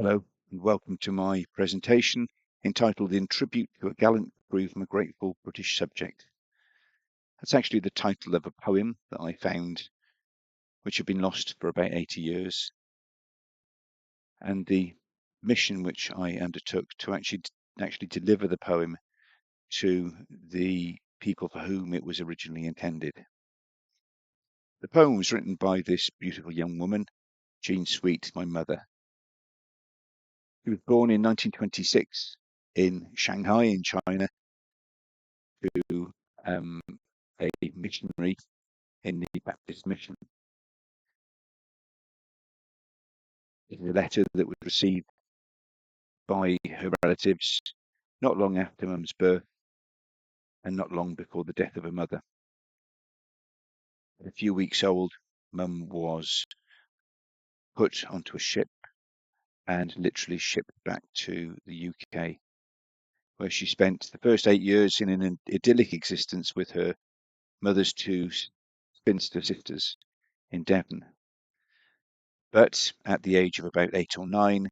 Hello, and welcome to my presentation entitled In Tribute to a Gallant Crew from a Grateful British Subject. That's actually the title of a poem that I found, which had been lost for about 80 years, and the mission which I undertook to actually deliver the poem to the people for whom it was originally intended. The poem was written by this beautiful young woman, Jean Sweet, my mother. She was born in 1926 in Shanghai in China to a missionary in the Baptist mission. It was a letter that was received by her relatives not long after Mum's birth and not long before the death of her mother. At a few weeks old, Mum was put onto a ship and literally shipped back to the UK, where she spent the first 8 years in an idyllic existence with her mother's two spinster sisters in Devon. But at the age of about 8 or 9,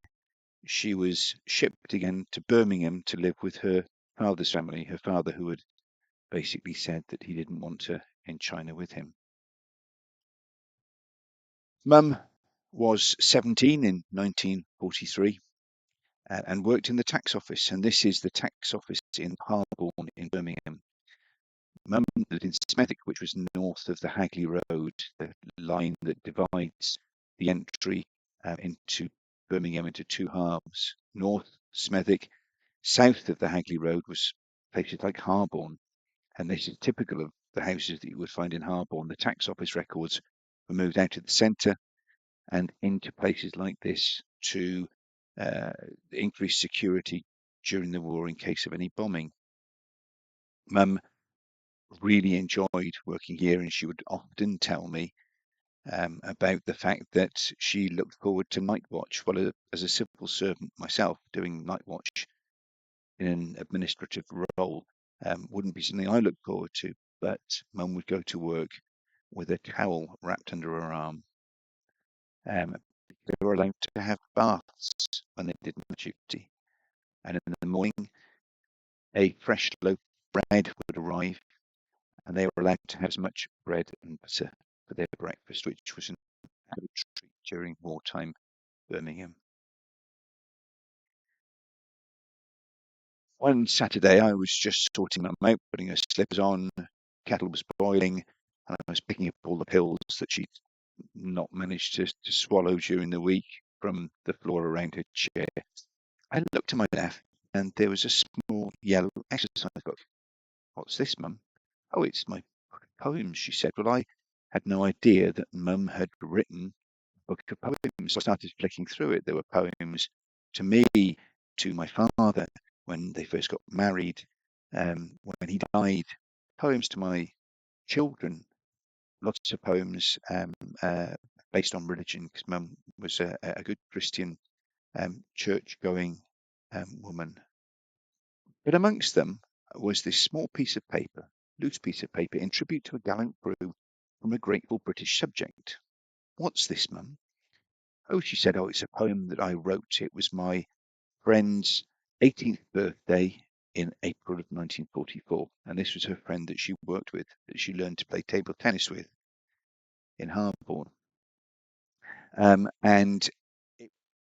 she was shipped again to Birmingham to live with her father's family, her father who had basically said that he didn't want her in China with him. Mum was 17 in 1943 and worked in the tax office, and this is the tax office in Harborne in Birmingham. Mum lived in Smethwick, which was north of the Hagley Road, the line that divides the entry into Birmingham into two halves. North Smethwick, south of the Hagley Road was places like Harborne, and this is typical of the houses that you would find in Harborne. The tax office records were moved out of the centre and into places like this to increase security during the war in case of any bombing. Mum really enjoyed working here, and she would often tell me about the fact that she looked forward to night watch. Well, as a civil servant myself, doing night watch in an administrative role wouldn't be something I looked forward to, but Mum would go to work with a towel wrapped under her arm. They were allowed to have baths when they did night duty, and in the morning a fresh loaf of bread would arrive, and they were allowed to have as much bread and butter for their breakfast, which was an added treat during wartime Birmingham. One Saturday, I was just sorting Mum out, putting her slippers on, kettle was boiling, and I was picking up all the pills that she'd not managed to swallow during the week from the floor around her chair. I looked to my left, and there was a small yellow exercise book. "What's this, Mum?" "Oh, it's my poems," she said. Well, I had no idea that Mum had written a book of poems. So I started flicking through it. There were poems to me, to my father when they first got married, when he died, poems to my children, lots of poems based on religion, because Mum was a good Christian church-going woman. But amongst them was this small piece of paper, loose piece of paper, in tribute to a gallant crew from a grateful British subject. "What's this, Mum?" "Oh," she said, "oh, it's a poem that I wrote. It was my friend's 18th birthday in April of 1944. And this was her friend that she worked with, that she learned to play table tennis with in Harborne. And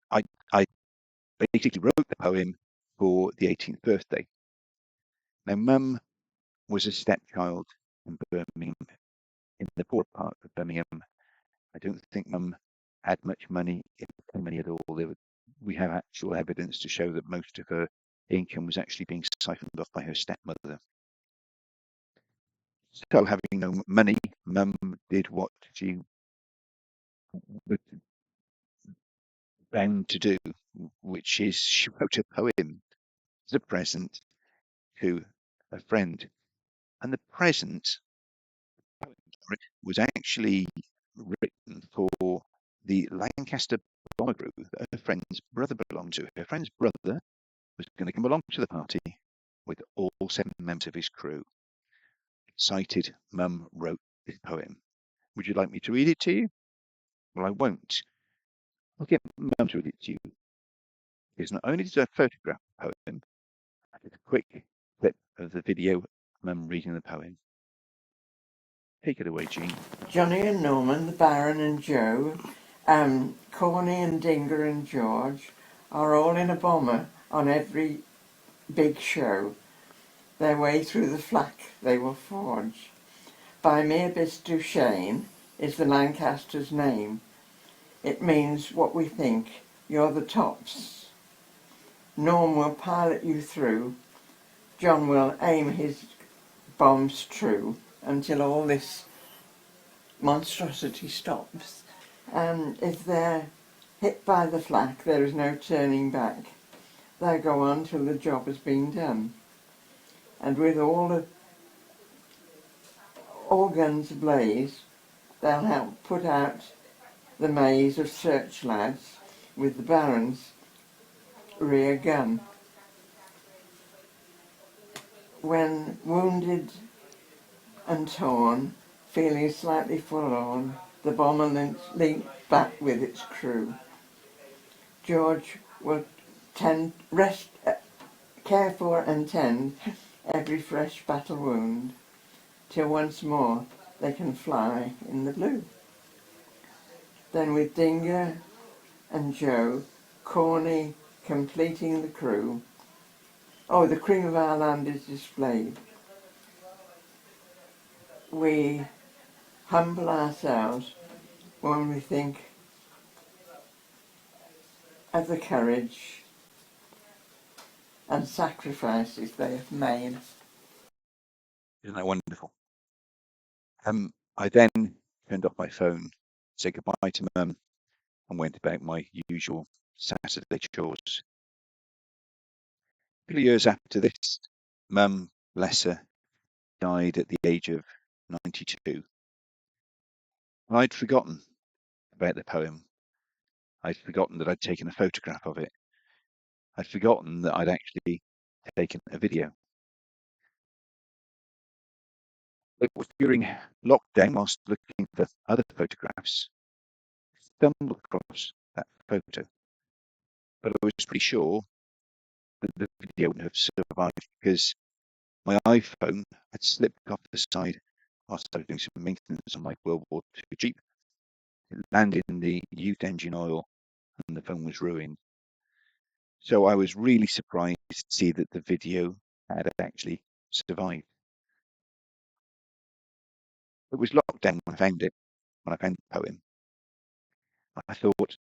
I basically wrote the poem for the 18th birthday. Now, Mum was a stepchild in Birmingham, in the poor part of Birmingham. I don't think Mum had much money, if any money at all. We have actual evidence to show that most of her income was actually being siphoned off by her stepmother. So, having no money, Mum did what she was bound to do, which is she wrote a poem as a present to a friend. And the present was actually written for the Lancaster bomber group that her friend's brother belonged to. Her friend's brother was going to come along to the party with all 7 members of his crew. Cited, Mum wrote this poem. Would you like me to read it to you? Well, I won't. I'll get Mum to read it to you. is not only did I photograph the poem, I did a quick clip of the video of Mum reading the poem. Take it away, Jean. Johnny and Norman, the Baron and Joe, Corny and Dinger and George are all in a bomber on every big show. Their way through the flak they will forge. By mere bis Duchesne is the Lancaster's name. It means what we think, you're the tops. Norm will pilot you through. John will aim his bombs true until all this monstrosity stops. If they're hit by the flak, there is no turning back. They'll go on till the job has been done. And with all guns ablaze, they'll help put out the maze of search lads with the Baron's rear gun. When wounded and torn, feeling slightly forlorn, the bomber leaped back with its crew. George will care for and tend every fresh battle wound, till once more they can fly in the blue. Then with Dinger and Joe, Corny completing the crew, the cream of our land is displayed. We humble ourselves when we think of the courage and sacrifices they have made. Isn't that wonderful? I then turned off my phone, said goodbye to Mum, and went about my usual Saturday chores. A couple of years after this, Mum, bless her, died at the age of 92. I'd forgotten about the poem. I'd forgotten that I'd taken a photograph of it. I'd forgotten that I'd actually taken a video. It was during lockdown, whilst looking for other photographs, I stumbled across that photo. But I was pretty sure that the video wouldn't have survived because my iPhone had slipped off the side whilst I was doing some maintenance on my World War II Jeep. It landed in the used engine oil and the phone was ruined. So I was really surprised to see that the video had actually survived. It was lockdown when I found it, when I found the poem. I thought,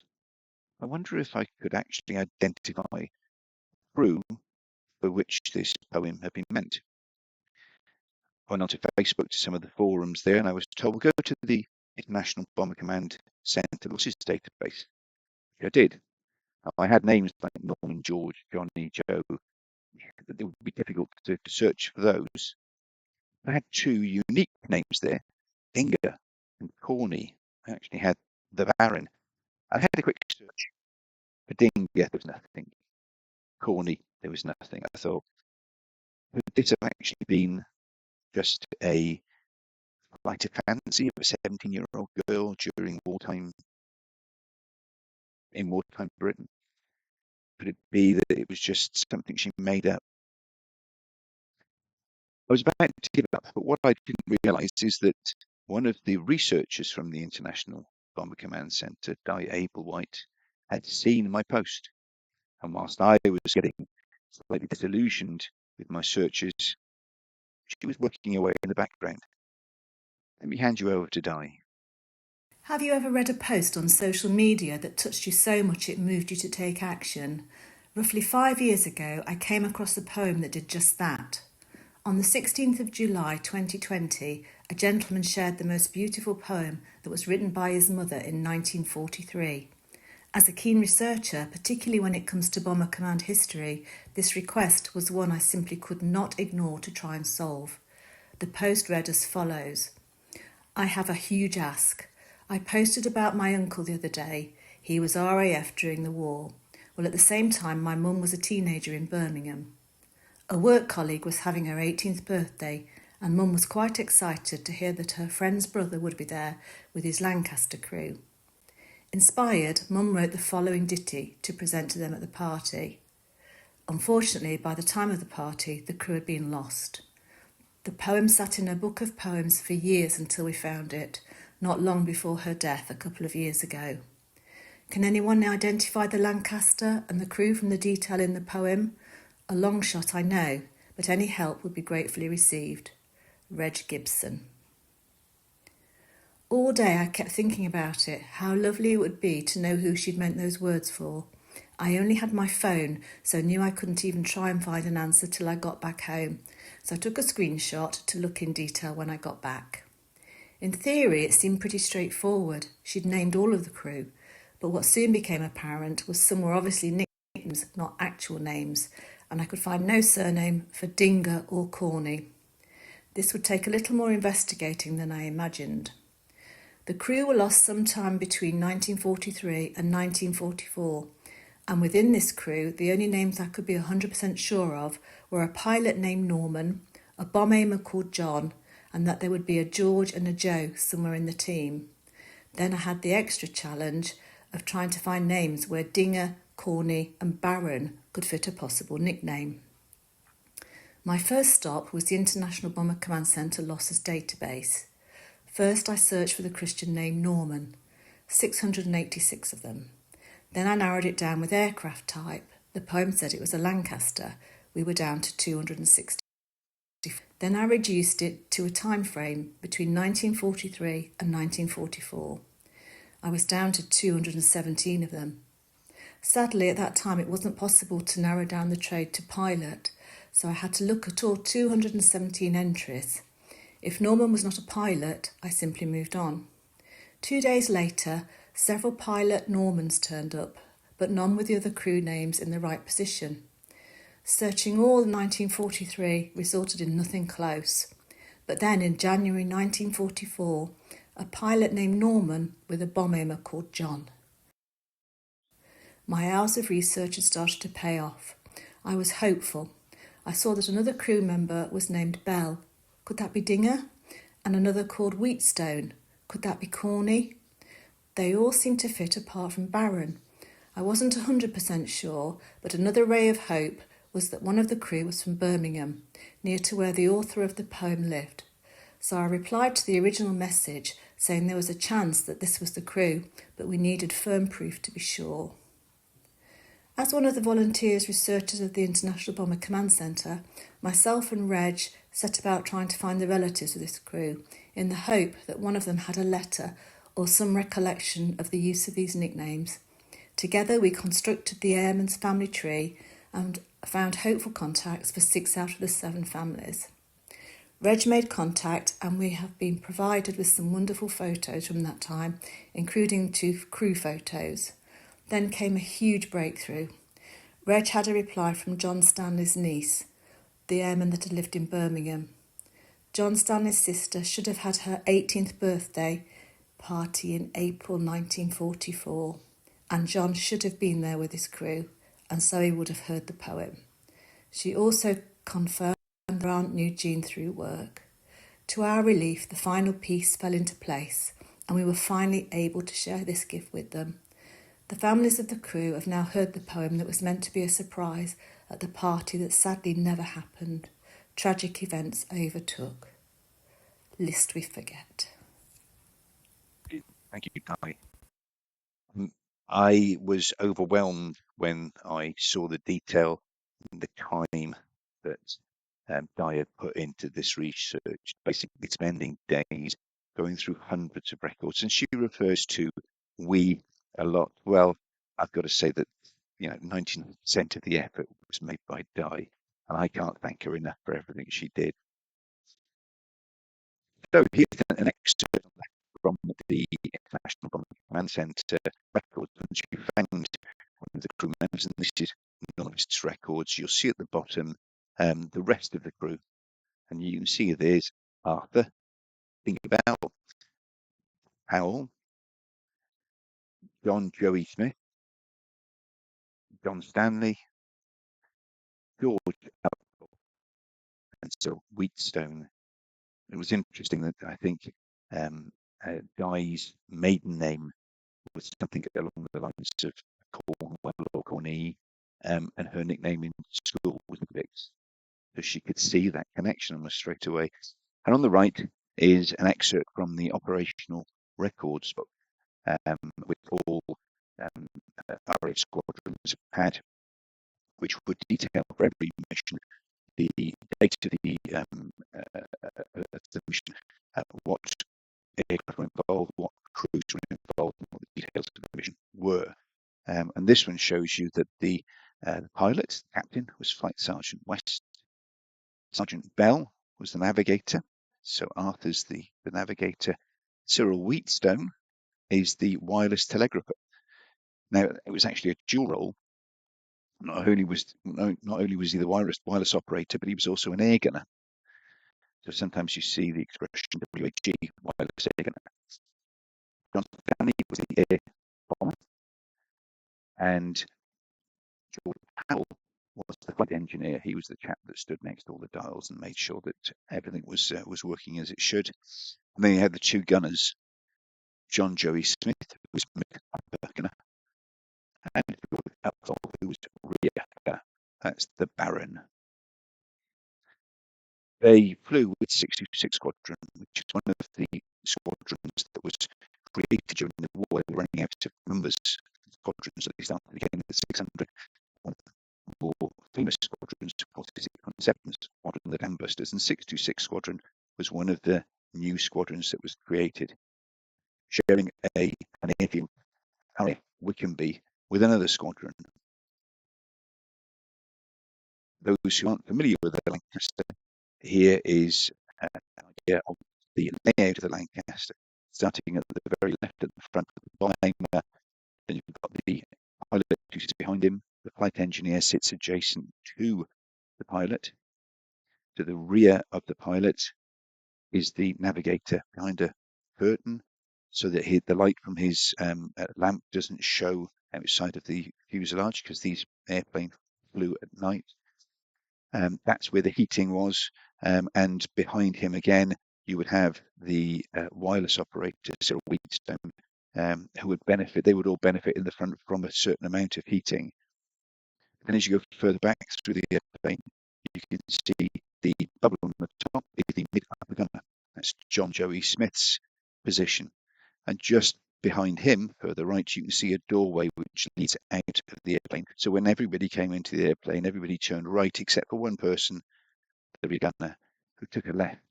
I wonder if I could actually identify the crew for which this poem had been meant. I went onto Facebook to some of the forums there and I was told, go to the International Bomber Command Centre Losses database. Which I did. I had names like Norman, George, Johnny, Joe. It would be difficult to search for those. I had two unique names there, Dinger and Corny. I actually had the Baron. I had a quick search for Dinger, there was nothing. Corny, there was nothing. I thought, could this have actually been just a flight of fancy of a 17-year-old girl during wartime, in wartime Britain? Could it be that it was just something she made up? I was about to give up, but what I didn't realise is that one of the researchers from the International Bomber Command Centre, Di Ablewhite, had seen my post. And whilst I was getting slightly disillusioned with my searches, she was working away in the background. Let me hand you over to Di. Have you ever read a post on social media that touched you so much it moved you to take action? Roughly 5 years ago, I came across a poem that did just that. On the 16th of July 2020, a gentleman shared the most beautiful poem that was written by his mother in 1943. As a keen researcher, particularly when it comes to Bomber Command history, this request was one I simply could not ignore to try and solve. The post read as follows. I have a huge ask. I posted about my uncle the other day. He was RAF during the war. Well, at the same time, my mum was a teenager in Birmingham. A work colleague was having her 18th birthday, and Mum was quite excited to hear that her friend's brother would be there with his Lancaster crew. Inspired, Mum wrote the following ditty to present to them at the party. Unfortunately, by the time of the party, the crew had been lost. The poem sat in her book of poems for years until we found it, not long before her death a couple of years ago. Can anyone identify the Lancaster and the crew from the detail in the poem? A long shot, I know, but any help would be gratefully received. Reg Gibson. All day I kept thinking about it, how lovely it would be to know who she'd meant those words for. I only had my phone, so knew I couldn't even try and find an answer till I got back home. So I took a screenshot to look in detail when I got back. In theory, it seemed pretty straightforward. She'd named all of the crew, but what soon became apparent was some were obviously nicknames, not actual names, and I could find no surname for Dinger or Corney. This would take a little more investigating than I imagined. The crew were lost sometime between 1943 and 1944, and within this crew, the only names I could be 100% sure of were a pilot named Norman, a bomb aimer called John, and that there would be a George and a Joe somewhere in the team. Then I had the extra challenge of trying to find names where Dinger, Corney and Baron could fit a possible nickname. My first stop was the International Bomber Command Centre Losses database. First I searched for the Christian name Norman, 686 of them. Then I narrowed it down with aircraft type. The poem said it was a Lancaster. We were down to 260. Then I reduced it to a time frame between 1943 and 1944. I was down to 217 of them. Sadly, at that time it wasn't possible to narrow down the trade to pilot, so I had to look at all 217 entries. If Norman was not a pilot, I simply moved on. 2 days later, several pilot Normans turned up, but none with the other crew names in the right position. Searching all 1943 resulted in nothing close. But then in January 1944, a pilot named Norman with a bomb aimer called John. My hours of research had started to pay off. I was hopeful. I saw that another crew member was named Bell. Could that be Dinger? And another called Wheatstone. Could that be Corney? They all seemed to fit apart from Baron. I wasn't 100% sure, but another ray of hope was that one of the crew was from Birmingham, near to where the author of the poem lived. So I replied to the original message saying there was a chance that this was the crew, but we needed firm proof to be sure. As one of the volunteers researchers of the International Bomber Command Centre, myself and Reg set about trying to find the relatives of this crew in the hope that one of them had a letter or some recollection of the use of these nicknames. Together we constructed the airman's family tree and found hopeful contacts for 6 out of the 7 families. Reg made contact and we have been provided with some wonderful photos from that time, including 2 crew photos. Then came a huge breakthrough. Reg had a reply from John Stanley's niece, the airman that had lived in Birmingham. John Stanley's sister should have had her 18th birthday party in April 1944, and John should have been there with his crew, and so he would have heard the poem. She also confirmed her aunt knew Jean through work. To our relief, the final piece fell into place, and we were finally able to share this gift with them. The families of the crew have now heard the poem that was meant to be a surprise at the party that sadly never happened. Tragic events overtook. Lest we forget. Thank you, Di. I was overwhelmed when I saw the detail and the time that Di had put into this research, basically spending days going through hundreds of records. And she refers to we a lot. Well, I've got to say that 90% of the effort was made by Di, and I can't thank her enough for everything she did. So here's an excerpt from the International Bomber Command Centre records, and she found one of the crew members, and this is Novice's records. You'll see at the bottom the rest of the crew, and you can see there's Arthur, think about Howell, John Joey Smith, John Stanley, George Apple, and so Wheatstone. It was interesting that I think Di's maiden name was something along the lines of Cornwell or Corney, and her nickname in school was Vix. So she could see that connection almost straight away. And on the right is an excerpt from the operational records book, with all RAF squadrons had, which would detail for every mission the date of the mission, what aircraft were involved, what crews were involved, and what the details of the mission were. And this one shows you that the pilot, the captain, was Flight Sergeant West. Sergeant Bell was the navigator. So Arthur's the navigator. Cyril Wheatstone is the wireless telegrapher. Now, it was actually a dual role. Not only was he the wireless operator, but he was also an air gunner. So sometimes you see the expression WAG, wireless air gunner. John Stanley was the air bomber, and George Powell was the flight engineer. He was the chap that stood next to all the dials and made sure that everything was working as it should. And then you had the two gunners, John Joey Smith, who was upper gunner, and George Powell, who was rear gunner. That's the Baron. They flew with 626 Squadron, which is one of the squadrons that was created during the war. They were running out of numbers of squadrons, so they started again with 600. One of the more famous squadrons, of course, is the 7 Squadron, the Dambusters, and 626 Squadron was one of the new squadrons that was created, sharing an airfield, Wickenby, with another squadron. Those who aren't familiar with the Lancaster, here is an idea of the layout of the Lancaster, starting at the very left at the front of the bomber. Then you've got the pilot who sits behind him. The flight engineer sits adjacent to the pilot. To the rear of the pilot is the navigator behind a curtain, so that the light from his lamp doesn't show outside of the fuselage, because these airplanes flew at night. That's where the heating was, and behind him again you would have the wireless operator, Cyril Wheatstone, who would benefit. They would all benefit in the front from a certain amount of heating. And as you go further back through the airplane, you can see the bubble on the top is the mid-upper gunner. That's John Joey Smith's position. And just behind him, further right, you can see a doorway which leads out of the airplane. So when everybody came into the airplane, everybody turned right except for one person, the rear gunner, who took a left.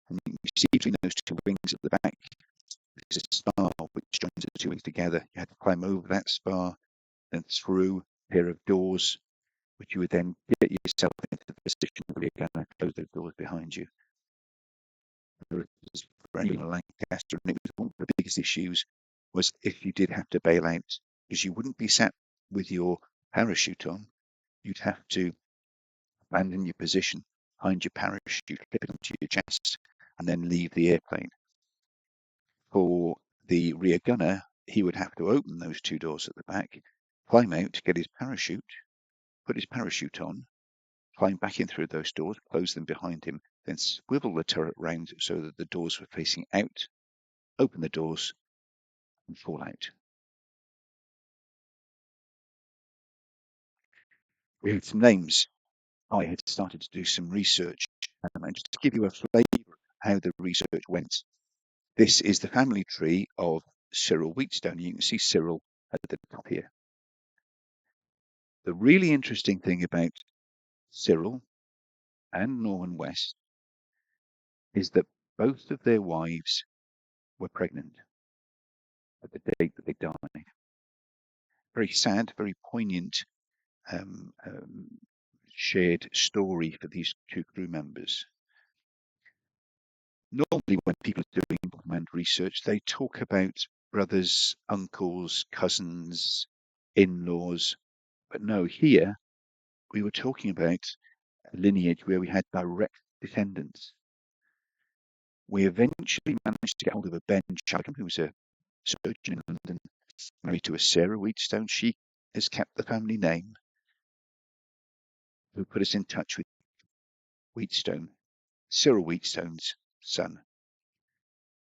And you can see between those two wings at the back, there's a spar which joins the two wings together. You had to climb over that spar, then through a pair of doors, which you would then get yourself into the position of the rear gunner, close those doors behind you. Lancaster, and it was one of the biggest issues was if you did have to bail out, because you wouldn't be sat with your parachute on, you'd have to abandon your position behind your parachute, clip it onto your chest, and then leave the airplane. For the rear gunner, he would have to open those two doors at the back, climb out, get his parachute, put his parachute on, climb back in through those doors, close them behind him, then swivel the turret round so that the doors were facing out, open the doors, and fall out. We had some names. I had started to do some research, and just to give you a flavour of how the research went, this is the family tree of Cyril Wheatstone. You can see Cyril at the top here. The really interesting thing about Cyril and Norman West is that both of their wives were pregnant at the date that they died. Very sad, very poignant shared story for these two crew members. Normally, when people are doing command research, they talk about brothers, uncles, cousins, in-laws. But no, here we were talking about a lineage where we had direct descendants. We eventually managed to get hold of a Ben Chadham, who was a surgeon in London, married to a Sarah Wheatstone. She has kept the family name, who put us in touch with Wheatstone, Cyril Wheatstone's son.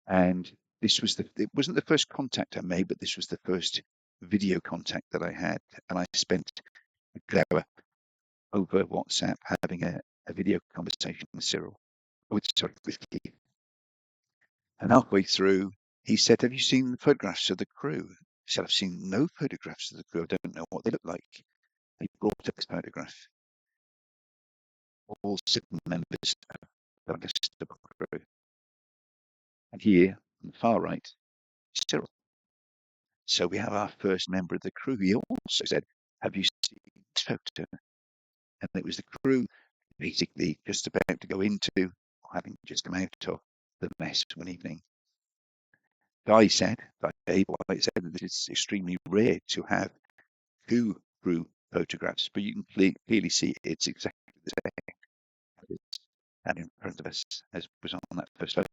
And it wasn't the first contact I made, but this was the first video contact that I had, and I spent a good hour over WhatsApp having a video conversation with Cyril, with Keith. And halfway through, he said, "Have you seen the photographs of the crew?" I said, "I've seen no photographs of the crew. I don't know what they look like." He brought up this photograph. All 7 members of the crew. And here, on the far right, is Cyril. So we have our first member of the crew. He also said, "Have you seen this photo?" And it was the crew basically just about to go into, or having just come out of, the mess one evening. Guy said, Dave White said that it's extremely rare to have 2 crew photographs, but you can clearly see it's exactly the same and in front of us as was on that first photo.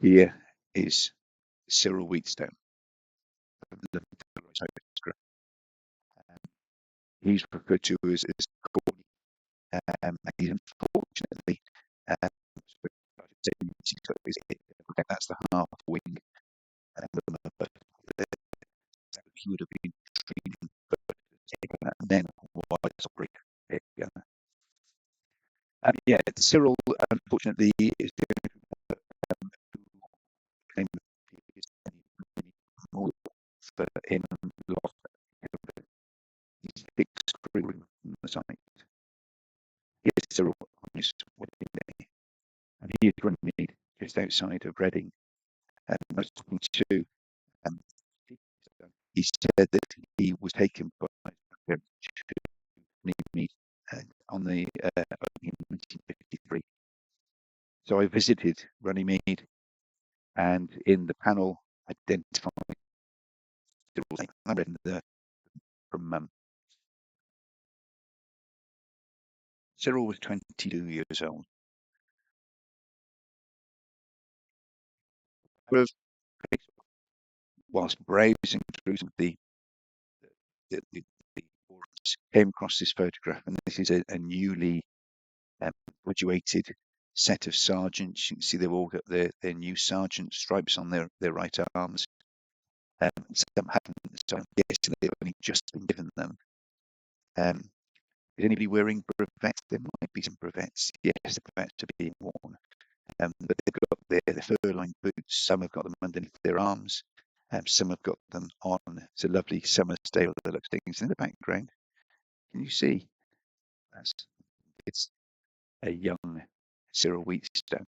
Here is Cyril Wheatstone. He's referred to as Corny. He's unfortunately, that's the half wing. He would have been treated and then yeah, Cyril unfortunately is more in lost screwing the site. Here's Cyril on his wedding day, and he is running just outside of Reading. I was talking to he said that he was taken by me on the in 1953. So I visited Runnymede, and in the panel identified from Cyril was 22 years old. Whilst browsing through some of the forums, came across this photograph, and this is a newly graduated set of sergeants. You can see they've all got their new sergeant stripes on their right arms. Some haven't, so I'm guessing they've only just been given them. Is anybody wearing brevets? There might be some brevets. Yes, the brevets are being worn. But they've got their fur-lined boots. Some have got them underneath their arms. Some have got them on. It's a lovely summer's day with the things in the background. Can you see? It's a young Cyril Wheatstone.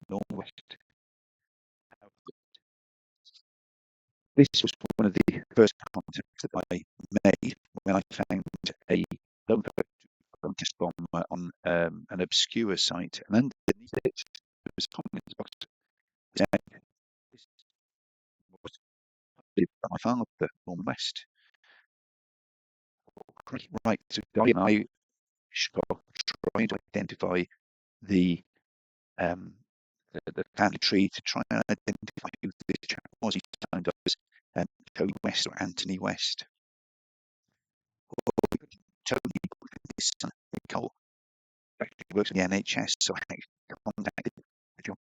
Northwest. This was one of the first contacts that I made when I found a lone protest bomb on an obscure site, and underneath it there was a comment box. This was my father, Norman West. Right, so Guy and I trying to identify the family tree to try and identify who this chap was. He signed up as Tony West or Anthony West. Tony, his son, Nicole, actually works in the NHS, so I contacted the job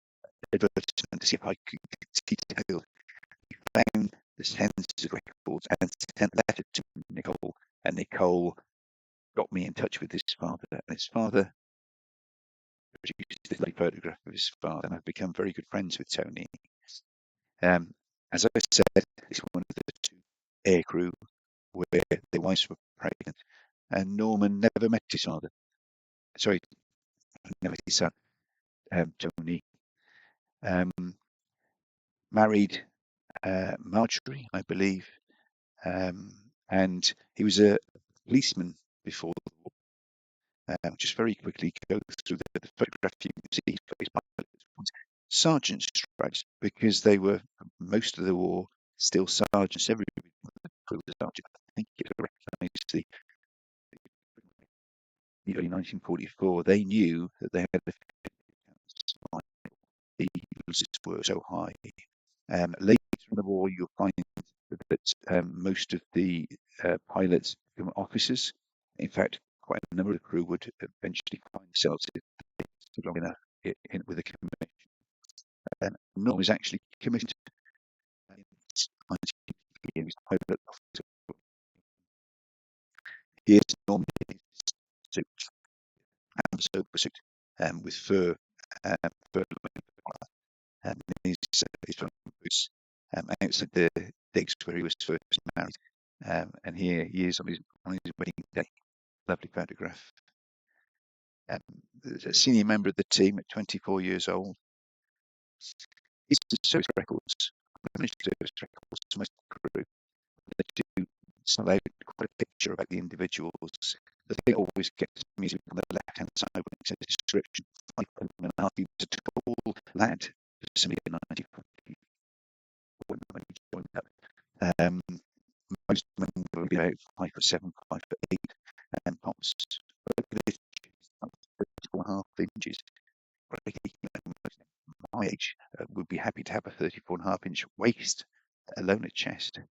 advertisement to see if I could get details. He found the census records and sent a letter to Nicole, and Nicole got me in touch with his father, and his father produced this lovely photograph of his father, and I've become very good friends with Tony. As I said, it's one of the 2 air crew where their wives were pregnant, and Norman never met his father. Sorry, never his son, Tony. Married Marjorie, I believe, and he was a policeman before the war. Just very quickly go through the photograph. You can see sergeant stripes, because they were most of the war still sergeants. Everybody was a sergeant. I think you recognise the early 1944. They knew that they had the losses were so high. Later in the war, you'll find that most of the pilots become officers. In fact, quite a number of the crew would eventually find themselves long enough with a commission. And Norman was actually commissioned in 1950. He was pilot officer. Here's Norman in his suit, canvas oversuit, with fur and his boots outside the digs where he was first married. And here he is on his wedding day. Lovely photograph. A senior member of the team at 24 years old. His service records, managed service records, most crew, they do sell out quite a picture about the individuals. The thing that always gets me is on the left-hand side when it says description, 5.5 he was a tall lad, somebody in 1940 when he joined up. Most men will be about 5'7", 5'8", and pops. But look at this, 34.5 inches. My age would be happy to have a 34.5-inch waist, let alone a chest. And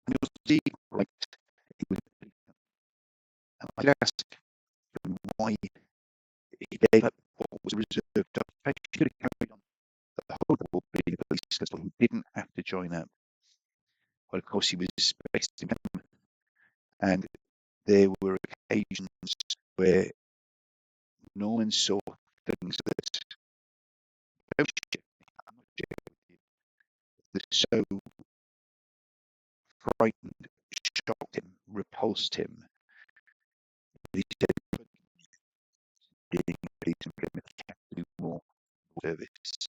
you'll see, right, he was, and I asked him why he gave up what was a reserved occupation. He could have carried on the whole war being a police constable. He didn't have to join up. Well, of course, he was based in Gallant, and there were occasions where Norman saw things that so frightened, shocked him, repulsed him. He said, being a policeman, he had to do more service.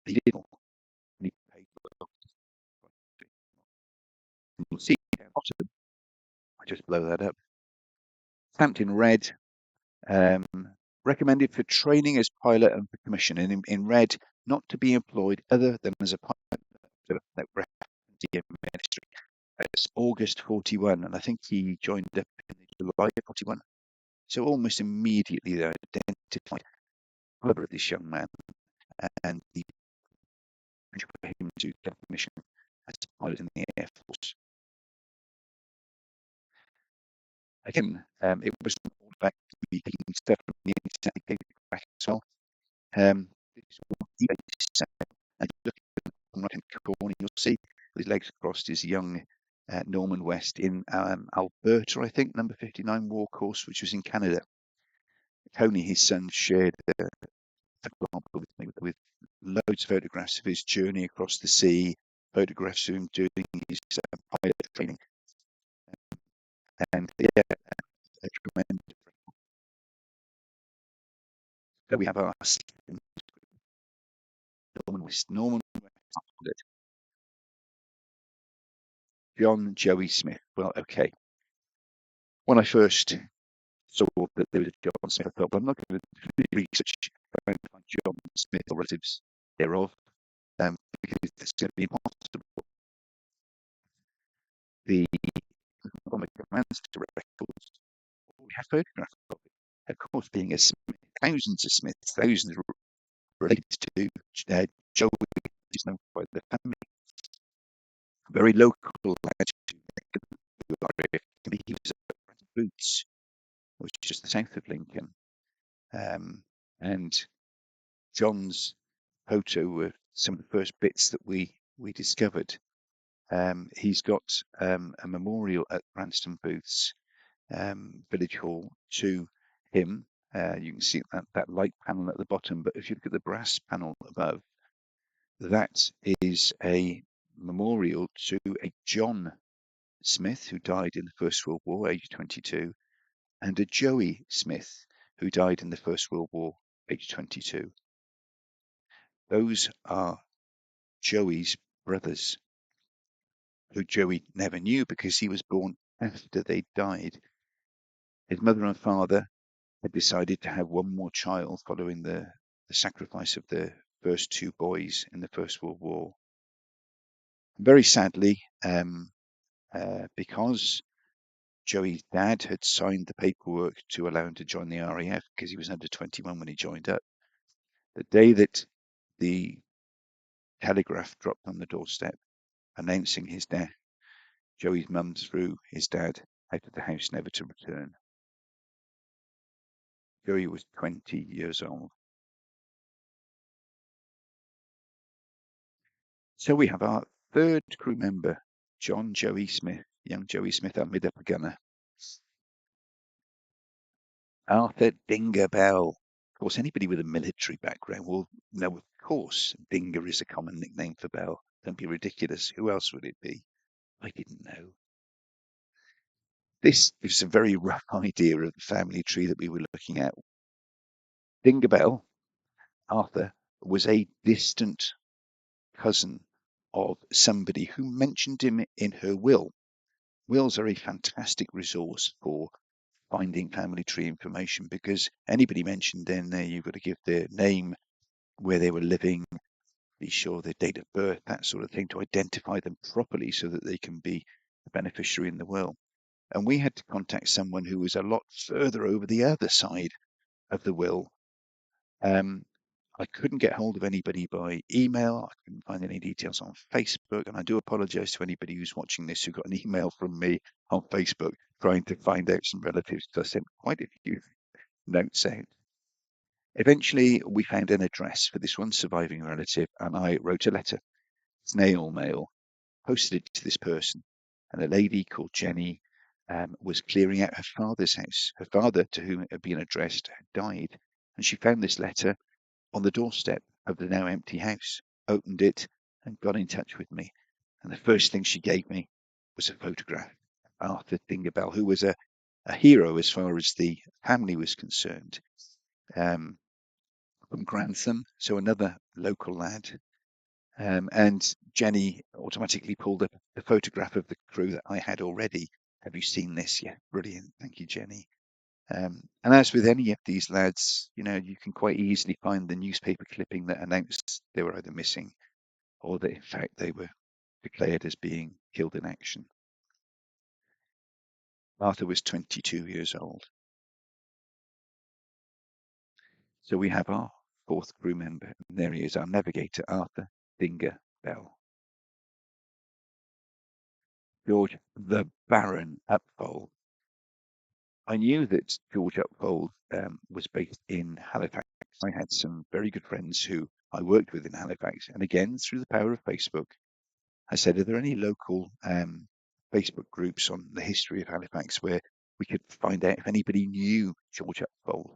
He did more, and he paid well. You'll see down bottom, I just blow that up. Stamped in red, recommended for training as pilot and for commission, and in red, not to be employed other than as a pilot. That ministry. It's August 41, and I think he joined up in July of 41. So almost immediately they identified the caliber of this young man, and the for him to get commission as a pilot in the Air Force. Again, it was all about taking stuff from the internet back as well. This is what he based, and look at the right hand corner, you'll see with his legs crossed is young Norman West in Alberta, I think, number 59 war course, which was in Canada. Tony, his son, shared a with me with loads of photographs of his journey across the sea, photographs of him doing his pilot training, and yeah, a tremendous. So we have our second Norman West. John Joey Smith. Well, okay. When I first saw that there was a John Smith, I thought, well, I'm not going to do research trying to find John Smith or relatives thereof, because it's going to be impossible. The comic master records, we have photographs of it. Of course, being a Smith, thousands of Smiths, thousands related to Joey, is known by the family. Very local attitude. He was at Boots, which is just the south of Lincoln. And John's photo were some of the first bits that we discovered. He's got a memorial at Branston Booths Village Hall to him. You can see that light panel at the bottom, but if you look at the brass panel above, that is a memorial to a John Smith who died in the First World War, age 22, and a Joey Smith who died in the First World War, age 22. Those are Joey's brothers, who Joey never knew because he was born after they died. His mother and father had decided to have one more child following the sacrifice of the first two boys in the First World War. Very sadly, because Joey's dad had signed the paperwork to allow him to join the RAF because he was under 21 when he joined up, the day that the telegraph dropped on the doorstep announcing his death, Joey's mum threw his dad out of the house, never to return. Joey was 20 years old. So we have our third crew member, John Joey Smith, young Joey Smith, our mid-upper gunner. Arthur Dinger Bell. Of course, anybody with a military background will know, of course, Dinger is a common nickname for Bell. Don't be ridiculous. Who else would it be? I didn't know. This gives a very rough idea of the family tree that we were looking at. Dinger Bell, Arthur, was a distant cousin of somebody who mentioned him in her will. Wills are a fantastic resource for finding family tree information because anybody mentioned in there, you've got to give their name, where they were living, be sure their date of birth, that sort of thing, to identify them properly so that they can be a beneficiary in the will. And we had to contact someone who was a lot further over the other side of the will. I couldn't get hold of anybody by email. I couldn't find any details on Facebook. And I do apologize to anybody who's watching this who got an email from me on Facebook trying to find out some relatives. So I sent quite a few notes out. Eventually, we found an address for this one surviving relative, and I wrote a letter, snail mail, posted it to this person. And a lady called Jenny was clearing out her father's house. Her father, to whom it had been addressed, had died. And she found this letter on the doorstep of the now empty house, opened it, and got in touch with me. And the first thing she gave me was a photograph of Arthur Dingerbell, who was a hero as far as the family was concerned, from Grantham, so another local lad. And Jenny automatically pulled up the photograph of the crew that I had already. Have you seen this? Yeah, brilliant. Thank you, Jenny. And as with any of these lads, you can quite easily find the newspaper clipping that announced they were either missing or that, in fact, they were declared as being killed in action. Arthur was 22 years old. So we have our fourth crew member, and there he is, our navigator, Arthur Dinger Bell. George the Baron Upfold. I knew that George Upfold was based in Halifax. I had some very good friends who I worked with in Halifax. And again, through the power of Facebook, I said, are there any local Facebook groups on the history of Halifax where we could find out if anybody knew George Upfold?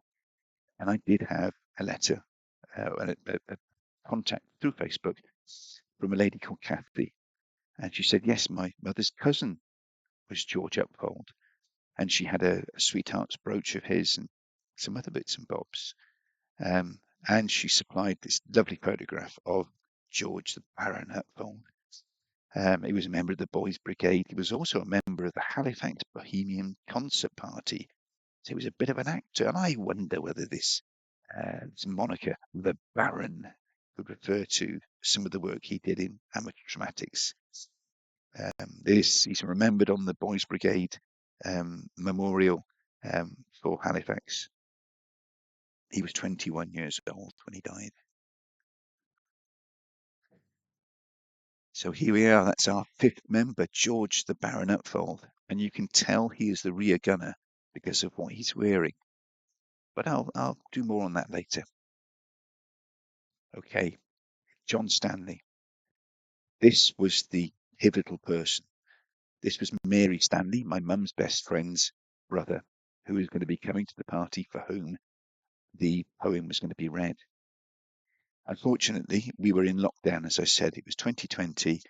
And I did have a letter, a contact through Facebook from a lady called Kathy. And she said, yes, my mother's cousin was George Upfold. And she had a sweetheart's brooch of his and some other bits and bobs. And she supplied this lovely photograph of George the Baron Upfold. He was a member of the Boys Brigade. He was also a member of the Halifax Bohemian Concert Party. So he was a bit of an actor. And I wonder whether this moniker, the Baron, could refer to some of the work he did in amateur dramatics. He's remembered on the Boys Brigade memorial for Halifax. He was 21 years old when he died. So here we are. That's our fifth member, George the Baron Upfold. And you can tell he is the rear gunner because of what he's wearing. But I'll do more on that later. Okay, John Stanley. This was the pivotal person. This was Mary Stanley, my mum's best friend's brother, who was going to be coming to the party for whom the poem was going to be read. Unfortunately, we were in lockdown, as I said. It was 2020,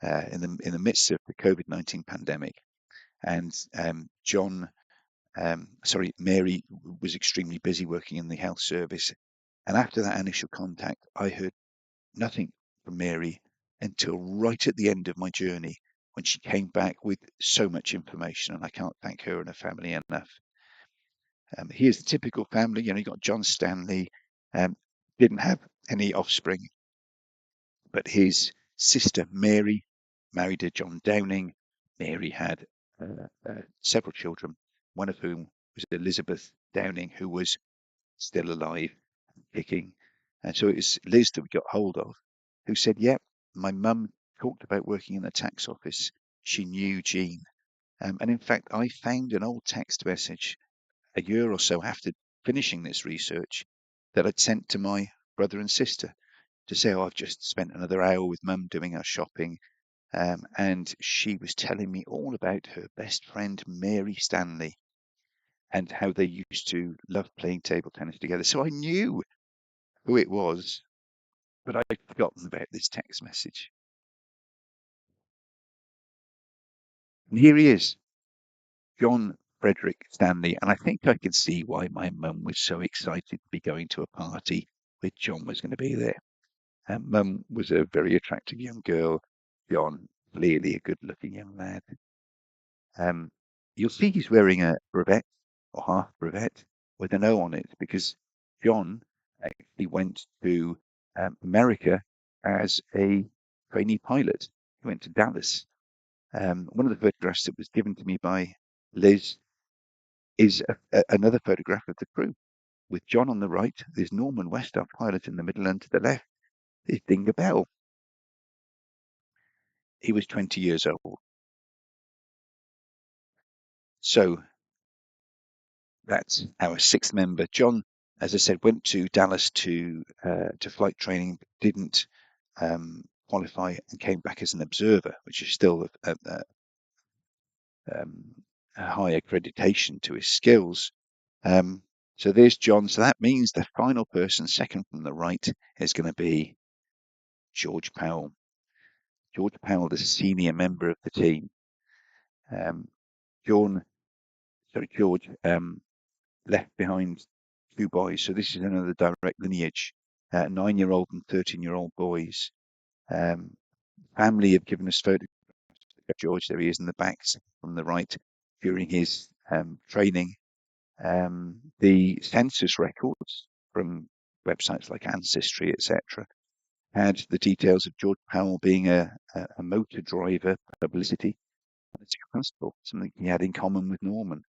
in the midst of the COVID-19 pandemic, and Mary was extremely busy working in the health service. And after that initial contact, I heard nothing from Mary until right at the end of my journey, when she came back with so much information, and I can't thank her and her family enough. Here's the typical family. You got John Stanley, didn't have any offspring, but his sister Mary married a John Downing. Mary had several children, one of whom was Elizabeth Downing, who was still alive and kicking. And so it was Liz that we got hold of, who said, yep, my mum talked about working in the tax office. She knew Jean. And in fact, I found an old text message a year or so after finishing this research that I'd sent to my brother and sister to say, oh, I've just spent another hour with mum doing our shopping. And she was telling me all about her best friend, Mary Stanley, and how they used to love playing table tennis together. So I knew who it was, but I'd forgotten about this text message. And here he is, John Frederick Stanley. And I think I could see why my mum was so excited to be going to a party where John was going to be there. And mum was a very attractive young girl. John, clearly a good looking young lad. Um, you'll see he's wearing a brevet or half brevet with an O on it because John actually went to America as a trainee pilot. He went to Dallas. One of the photographs that was given to me by Liz is another photograph of the crew with John on the right. There's Norman West, our pilot, in the middle, and to the left is Dinger Bell. He was 20 years old. So that's our sixth member. John, as I said, went to Dallas to flight training, didn't qualify, and came back as an observer, which is still a high accreditation to his skills. So there's John. So that means the final person, second from the right, is going to be George Powell. George Powell, the senior member of the team. Um, George left behind two boys. So this is another direct lineage. 9-year-old and 13-year-old boys. Family have given us photographs of George. There he is in the back from the right during his training. The census records from websites like Ancestry, etc., had the details of George Powell being a motor driver, publicity, and a constable, something he had in common with Norman.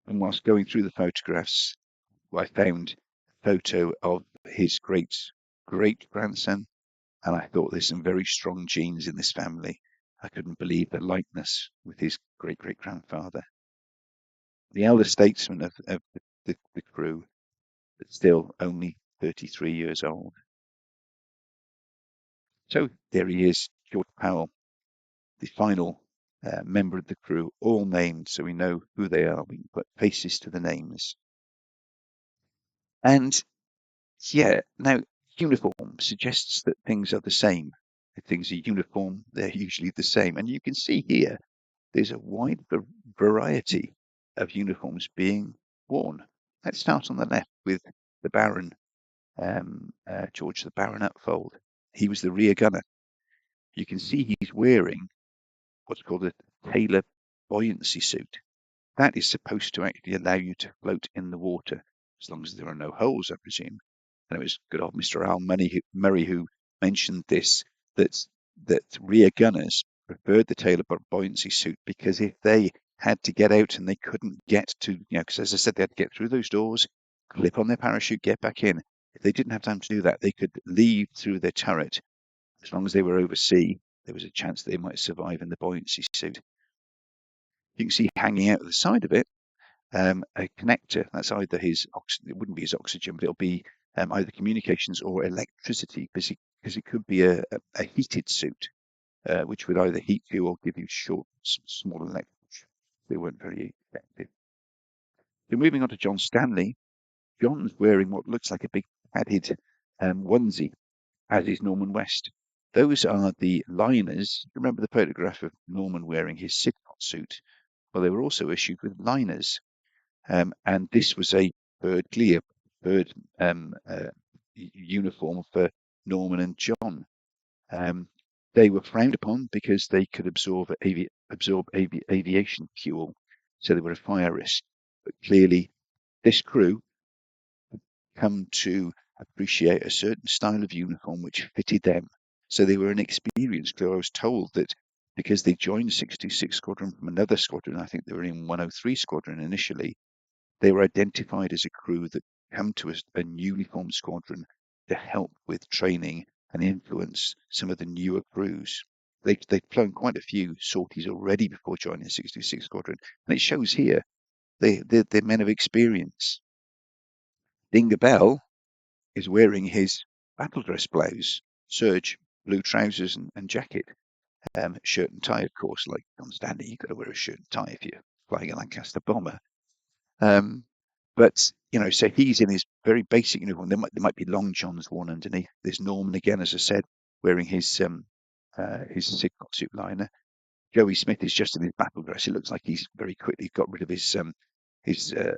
And whilst going through the photographs, I found a photo of his great grandson, and I thought there's some very strong genes in this family. I couldn't believe the likeness with his great grandfather. The elder statesman of the crew, but still only 33 years old. So there he is, George Powell, the final member of the crew, all named so we know who they are. We can put faces to the names. And yeah, now uniform suggests that things are the same. If things are uniform, they're usually the same. And you can see here, there's a wide variety of uniforms being worn. Let's start on the left with the Baron, George the Baron Upfold. He was the rear gunner. You can see he's wearing what's called a Taylor buoyancy suit. That is supposed to actually allow you to float in the water, as long as there are no holes, I presume. And it was good old Mr. Al Murray who mentioned this, that rear gunners preferred the Taylor buoyancy suit because if they had to get out and they couldn't get to, because as I said, they had to get through those doors, clip on their parachute, get back in. If they didn't have time to do that, they could leave through their turret. As long as they were over sea, there was a chance they might survive in the buoyancy suit. You can see hanging out of the side of it a connector. That's either his oxygen, it wouldn't be his oxygen, but it'll be either communications or electricity, because it could be a heated suit, which would either heat you or give you short, small electric. They weren't very effective. So moving on to John Stanley. John's wearing what looks like a big padded onesie, as is Norman West. Those are the liners. Remember the photograph of Norman wearing his Signet suit? Well, they were also issued with liners. And this was a clear bird uniform for Norman and John. They were frowned upon because they could absorb aviation fuel, so they were a fire risk. But clearly, this crew had come to appreciate a certain style of uniform which fitted them. So they were an experienced crew. I was told that because they joined 626 Squadron from another squadron, I think they were in 103 Squadron initially, they were identified as a crew that come to a uniformed squadron to help with training and influence some of the newer crews. they've flown quite a few sorties already before joining the 626 Squadron, and it shows here they're men of experience. Dinger Bell is wearing his battle dress blouse, serge, blue trousers and jacket, shirt and tie, of course. Like on standing, you've got to wear a shirt and tie if you're flying a Lancaster bomber. But so he's in his very basic uniform. There might be long johns worn underneath. There's Norman again, as I said, wearing his Sigcot suit liner. Joey Smith is just in his battle dress. It looks like he's very quickly got rid of his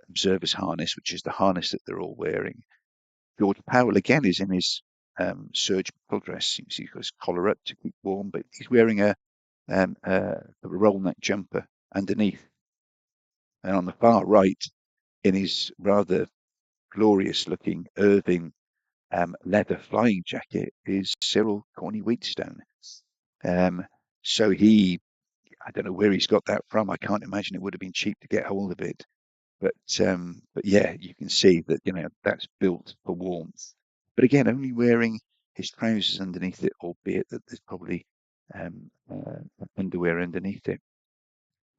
observer's harness, which is the harness that they're all wearing. George Powell again is in his serge battle dress. You can see he's got his collar up to keep warm, but he's wearing a roll neck jumper underneath. And on the far right, in his rather glorious looking Irving leather flying jacket, is Cyril Corney Wheatstone. So I don't know where he's got that from. I can't imagine it would have been cheap to get hold of it. But yeah, you can see that that's built for warmth. But again, only wearing his trousers underneath it, albeit that there's probably underwear underneath it.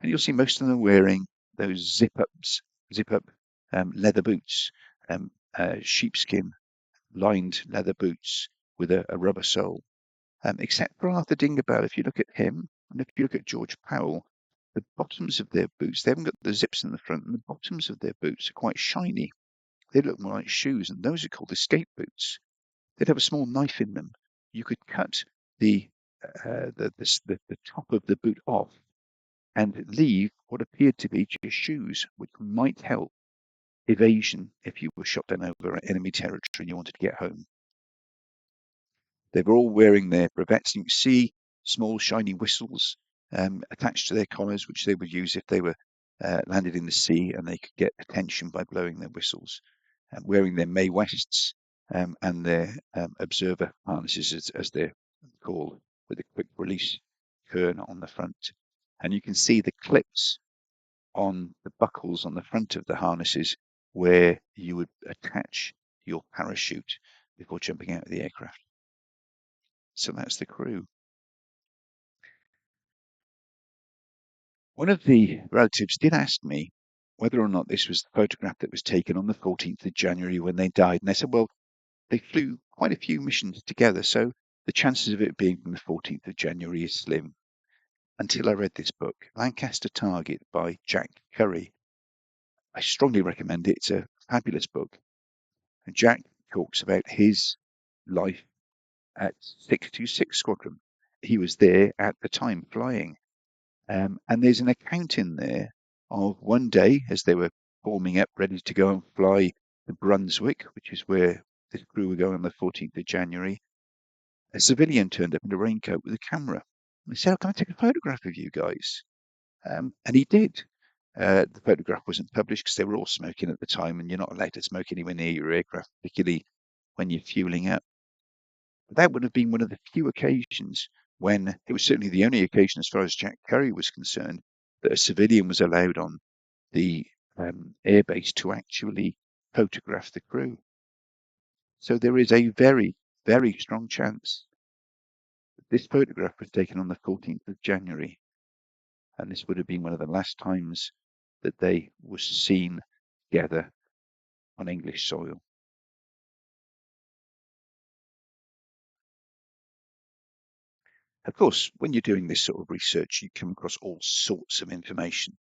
And you'll see most of them wearing those zip up leather boots, sheepskin lined leather boots with a rubber sole. Except for Arthur Dingerbell, if you look at him, and if you look at George Powell, the bottoms of their boots, they haven't got the zips in the front, and the bottoms of their boots are quite shiny. They look more like shoes, and those are called escape boots. They'd have a small knife in them. You could cut the top of the boot off and leave what appeared to be just shoes, which might help evasion if you were shot down over enemy territory and you wanted to get home. They were all wearing their brevets. You can see small shiny whistles attached to their collars, which they would use if they were landed in the sea and they could get attention by blowing their whistles. Wearing their May Wests and their observer harnesses, as they're called, with a quick release kern on the front. And you can see the clips on the buckles on the front of the harnesses where you would attach your parachute before jumping out of the aircraft. So that's the crew. One of the relatives did ask me whether or not this was the photograph that was taken on the 14th of January when they died. And I said, well, they flew quite a few missions together, so the chances of it being from the 14th of January is slim. Until I read this book, Lancaster Target by Jack Curry. I strongly recommend it. It's a fabulous book. And Jack talks about his life at 626 Squadron. He was there at the time flying. And there's an account in there of one day as they were forming up, ready to go and fly to Brunswick, which is where this crew were going on the 14th of January. A civilian turned up in a raincoat with a camera. And he said, oh, can I take a photograph of you guys? And he did. The photograph wasn't published because they were all smoking at the time, and you're not allowed to smoke anywhere near your aircraft, particularly when you're fueling up. But that would have been one of the few occasions when it was certainly the only occasion, as far as Jack Curry was concerned, that a civilian was allowed on the airbase to actually photograph the crew. So there is a very, very strong chance that this photograph was taken on the 14th of January, and this would have been one of the last times that they were seen together on English soil. Of course, when you're doing this sort of research, you come across all sorts of information.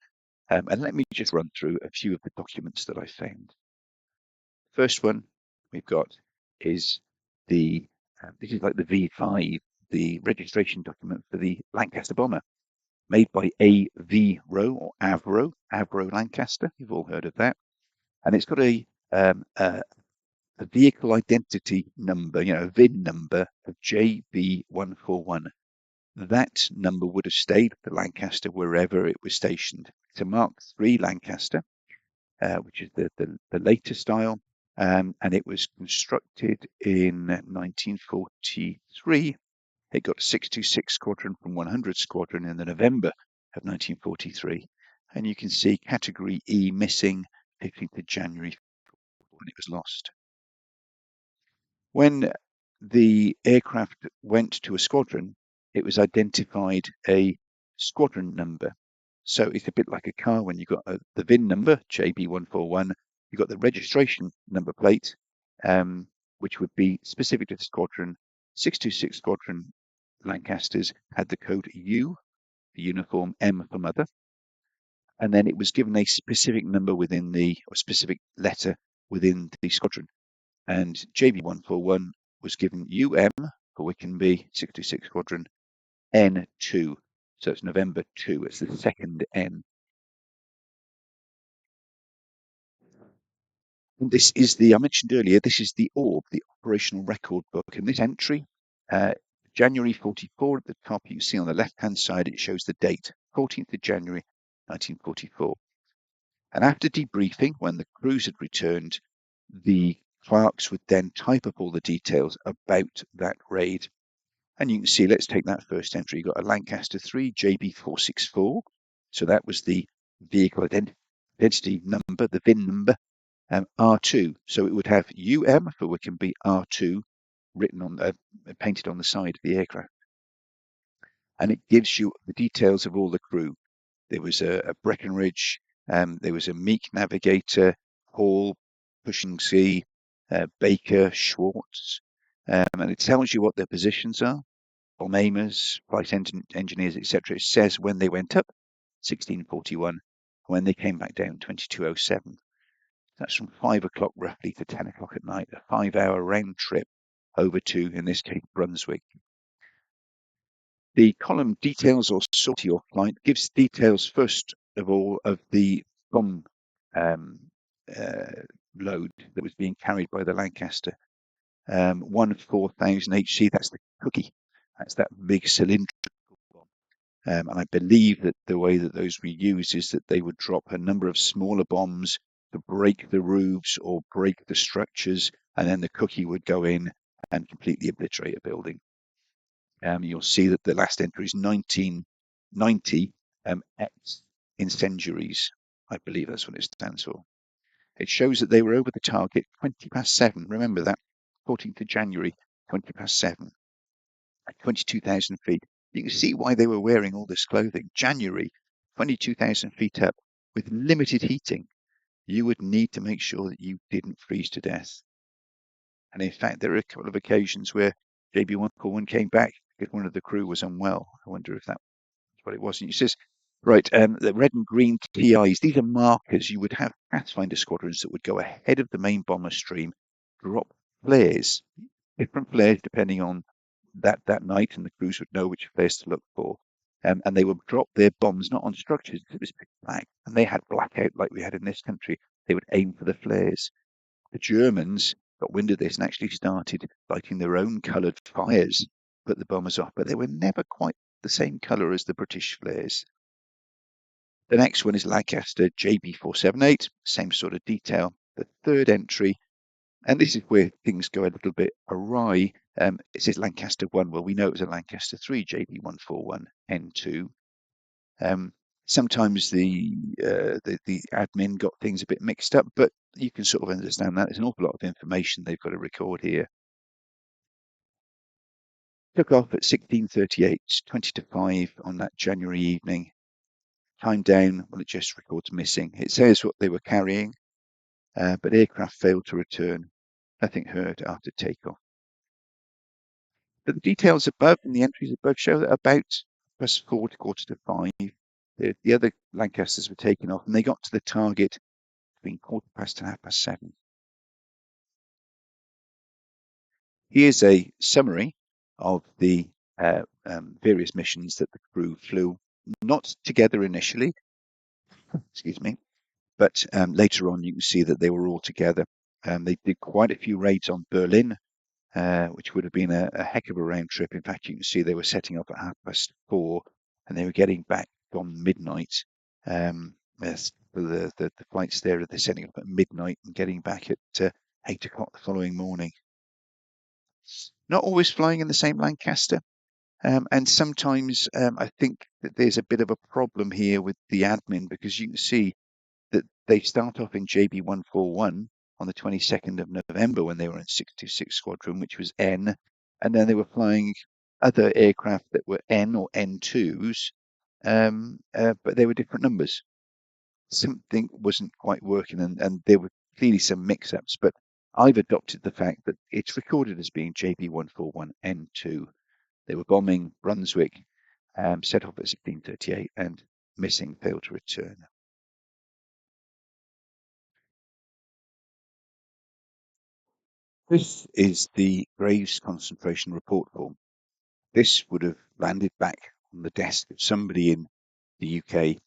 And let me just run through a few of the documents that I found. First one we've got is this is like the V5, the registration document for the Lancaster bomber, made by AVRO or Avro Lancaster. You've all heard of that. And it's got a vehicle identity number, a VIN number of JB141. That number would have stayed with the Lancaster wherever it was stationed. It's a Mark III Lancaster, which is the later style, and it was constructed in 1943. It got 626 Squadron from 100 Squadron in the November of 1943, and you can see Category E missing 15th of January when it was lost. When the aircraft went to a squadron, it was identified a squadron number. So it's a bit like a car when you've got the VIN number, JB141, you've got the registration number plate, which would be specific to the squadron. 626 Squadron Lancasters had the code U for uniform, M for mother, and then it was given a specific number within or specific letter within the squadron. And JB141 was given UM for Wickenby 626 Squadron, N2. So it's November 2, it's the second N. And this is I mentioned earlier, this is the ORB, the Operational Record Book. And this entry, January 44 at the top, you see on the left-hand side, it shows the date, 14th of January, 1944. And after debriefing, when the crews had returned, the clerks would then type up all the details about that raid. And you can see, let's take that first entry. You've got a Lancaster 3 JB464. So that was the vehicle identity number, the VIN number, R2. So it would have UM for Wickenby, R2 written on, painted on the side of the aircraft. And it gives you the details of all the crew. There was a Breckenridge, there was a Meek navigator, Hall, Pushing C, Baker, Schwartz, and it tells you what their positions are, bomb aimers, flight engineers, etc. It says when they went up, 1641, when they came back down, 2207. That's from 5 o'clock roughly to 10 o'clock at night, a 5-hour round trip over to, in this case, Brunswick. The column details or sortie your flight gives details first of all of the bomb load that was being carried by the Lancaster. 14000 HC, that's the cookie. That's that big cylindrical bomb. And I believe that the way that those were used is that they would drop a number of smaller bombs to break the roofs or break the structures, and then the cookie would go in and completely obliterate a building. You'll see that the last entry is 1990 X incendiaries. I believe that's what it stands for. It shows that they were over the target 20 past 7. Remember that, 14th of January, 20 past 7, at 22,000 feet. You can see why they were wearing all this clothing. January, 22,000 feet up, with limited heating. You would need to make sure that you didn't freeze to death. And in fact, there are a couple of occasions where JB141 came back because one of the crew was unwell. I wonder if that's what it was. And it says, right, the red and green TIs, these are markers. You would have Pathfinder squadrons that would go ahead of the main bomber stream, drop flares, different flares depending on that night, and the crews would know which flares to look for. And they would drop their bombs not on structures, it was pitch black, and they had blackout like we had in this country. They would aim for the flares. The Germans got wind of this and actually started lighting their own coloured fires, put the bombers off, but they were never quite the same colour as the British flares. The next one is Lancaster JB478, same sort of detail. The third entry, and this is where things go a little bit awry. It says Lancaster 1. Well, we know it was a Lancaster 3 JB141 N2. Sometimes the admin got things a bit mixed up, but you can sort of understand that. There's an awful lot of information they've got to record here. Took off at 16:38, 20 to 5 on that January evening. Time down, well, it just records missing. It says what they were carrying, but aircraft failed to return. Nothing heard after takeoff. But the details above and the entries above show that about +4 to 4:45, the other Lancasters were taken off, and they got to the target between 7:15 and 7:30. Here's a summary of the various missions that the crew flew, not together initially, excuse me, but later on you can see that they were all together. They did quite a few raids on Berlin, which would have been a heck of a round trip. In fact, you can see they were setting up at 4:30 and they were getting back on midnight. The flights there, they're setting up at midnight and getting back at 8 o'clock the following morning. Not always flying in the same Lancaster. And sometimes I think that there's a bit of a problem here with the admin, because you can see that they start off in JB141 on the 22nd of November when they were in 626 Squadron, which was N, and then they were flying other aircraft that were N or N2s, but they were different numbers. Something wasn't quite working, and there were clearly some mix-ups. But I've adopted the fact that it's recorded as being JB141N2. They were bombing Brunswick, set off at 16:38, and missing, failed to return. This is the Graves concentration report form. This would have landed back on the desk of somebody in the UK,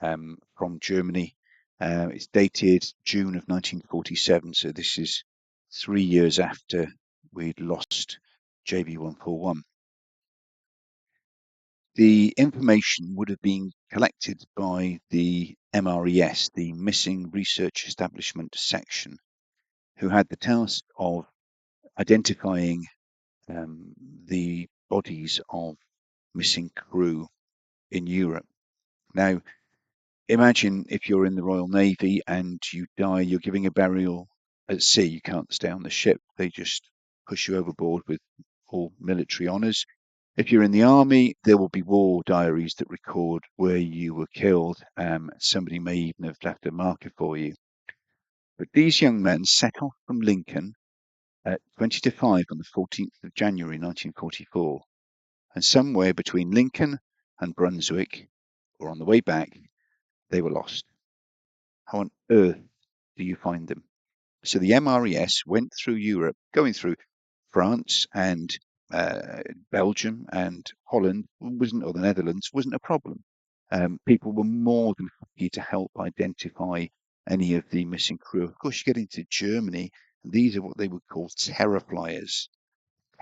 from Germany. It's dated June of 1947, so this is 3 years after we'd lost JB141. The information would have been collected by the MRES, the Missing Research Establishment Section, who had the task of identifying the bodies of missing crew in Europe. Now, imagine if you're in the Royal Navy and you die, you're giving a burial at sea. You can't stay on the ship. They just push you overboard with all military honours. If you're in the army, there will be war diaries that record where you were killed. Somebody may even have left a marker for you. But these young men set off from Lincoln at 20 to 5 on the 14th of January 1944. And somewhere between Lincoln and Brunswick, or on the way back, they were lost. How on earth do you find them? So the MRES went through Europe, going through France and Belgium and Holland, or the Netherlands, wasn't a problem. People were more than happy to help identify any of the missing crew. Of course, you get into Germany, and these are what they would call terror flyers,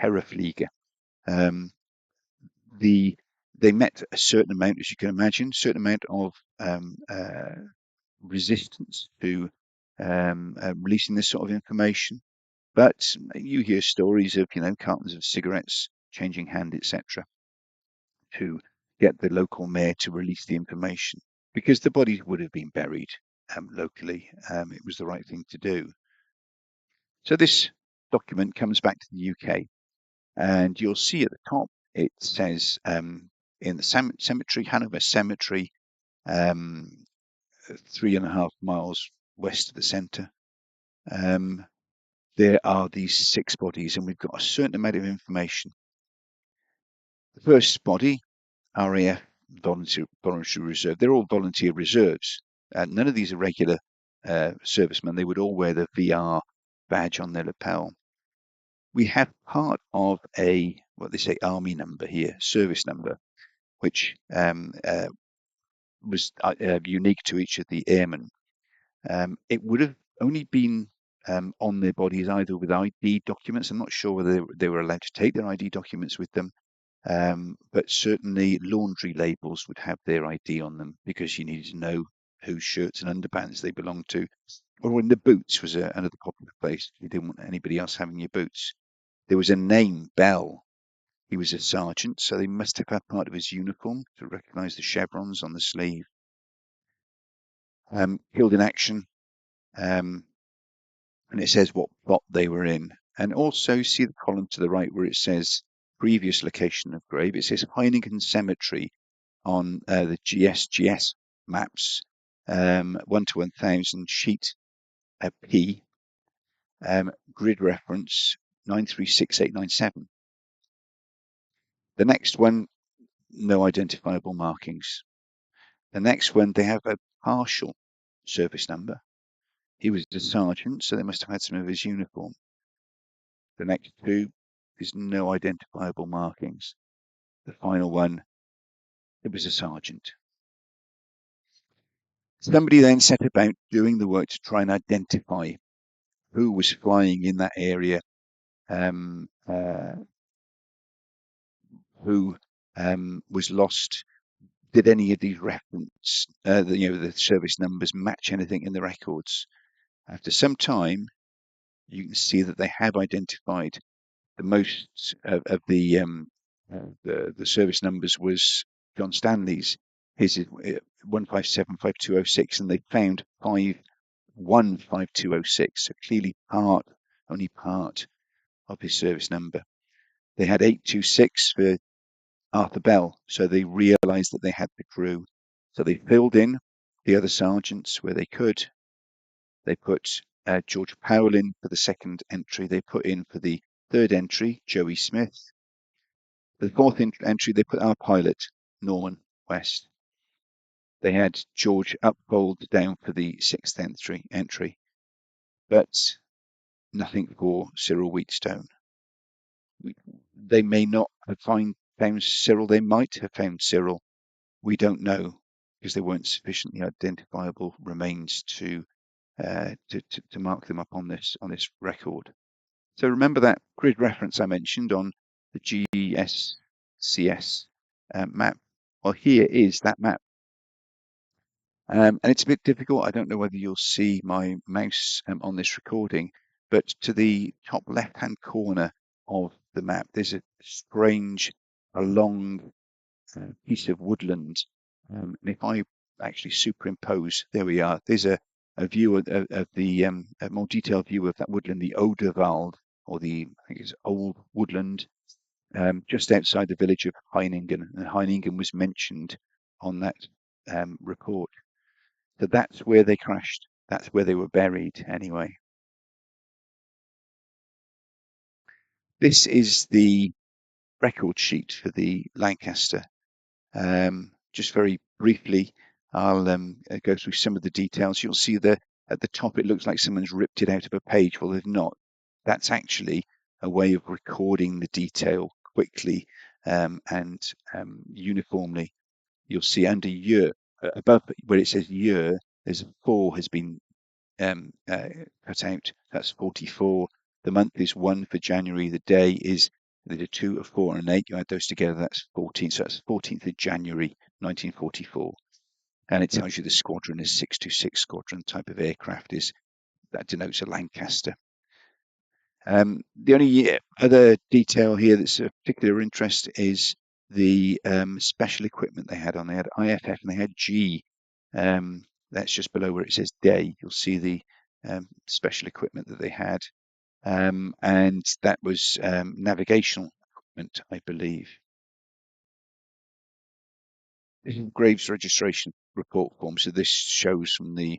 Terrorflieger. They met a certain amount, as you can imagine, certain amount of resistance to releasing this sort of information. But you hear stories of, cartons of cigarettes changing hand, etc., to get the local mayor to release the information, because the bodies would have been buried locally. It was the right thing to do. So this document comes back to the UK, and you'll see at the top it says, in the cemetery, Hanover Cemetery, 3.5 miles west of the centre, there are these 6 bodies, and we've got a certain amount of information. The first body, RAF Voluntary Reserve, they're all volunteer reserves. None of these are regular servicemen. They would all wear the VR badge on their lapel. We have part of what they say, army number here, service number, which was unique to each of the airmen. It would have only been on their bodies either with ID documents. I'm not sure whether they were allowed to take their ID documents with them, but certainly laundry labels would have their ID on them, because you needed to know whose shirts and underpants they belonged to. Or in the boots was another popular place. You didn't want anybody else having your boots. There was a name, Bell. He was a sergeant, so they must have had part of his uniform to recognise the chevrons on the sleeve. Killed in action, and it says what plot they were in. And also see the column to the right where it says previous location of grave. It says Heineken Cemetery on the GSGS maps, 1 to 1000 sheet P, grid reference 936897. The next one, no identifiable markings. The next one, they have a partial service number. He was a sergeant, so they must have had some of his uniform. The next 2 is no identifiable markings. The final one, it was a sergeant. Somebody then set about doing the work to try and identify who was flying in that area, who was lost. Did any of these reference, the service numbers match anything in the records? After some time, you can see that they have identified the most of the service numbers was John Stanley's. His is 1575206, and they found 515206. So clearly only part of his service number. They had 826 for Arthur Bell, so they realised that they had the crew. So they filled in the other sergeants where they could. They put George Powell in for the second entry. They put in for the third entry Joey Smith. For the fourth entry, they put our pilot, Norman West. They had George Upfold down for the sixth entry, but nothing for Cyril Wheatstone. They may not have found Cyril. They might have found Cyril. We don't know because they weren't sufficiently identifiable remains to mark them up on this record. So remember that grid reference I mentioned on the GSCS map. Well, here is that map. And it's a bit difficult. I don't know whether you'll see my mouse on this recording, but to the top left-hand corner of the map, there's a strange, a long piece of woodland. And if I actually superimpose, there we are. There's a view of the a more detailed view of that woodland, the Oderwald, or I think it's Old Woodland, just outside the village of Heiningen. And Heiningen was mentioned on that report. So that's where they crashed. That's where they were buried anyway. This is the record sheet for the Lancaster. Just very briefly, I'll go through some of the details. You'll see that at the top it looks like someone's ripped it out of a page. Well, they've not. That's actually a way of recording the detail quickly and uniformly. You'll see under year, above where it says year, there's a 4 has been cut out. That's 44. The month is 1 for January. The day is there's a 2, a 4, and an 8. You add those together, that's 14. So that's 14th of January, 1944. And it tells you the squadron is 626 squadron type of aircraft that denotes a Lancaster. The only other detail here that's of particular interest is the special equipment they had on. They had IFF and they had G. That's just below where it says day. You'll see the special equipment that they had. And that was navigational equipment, I believe. This is Graves registration report form. So this shows from the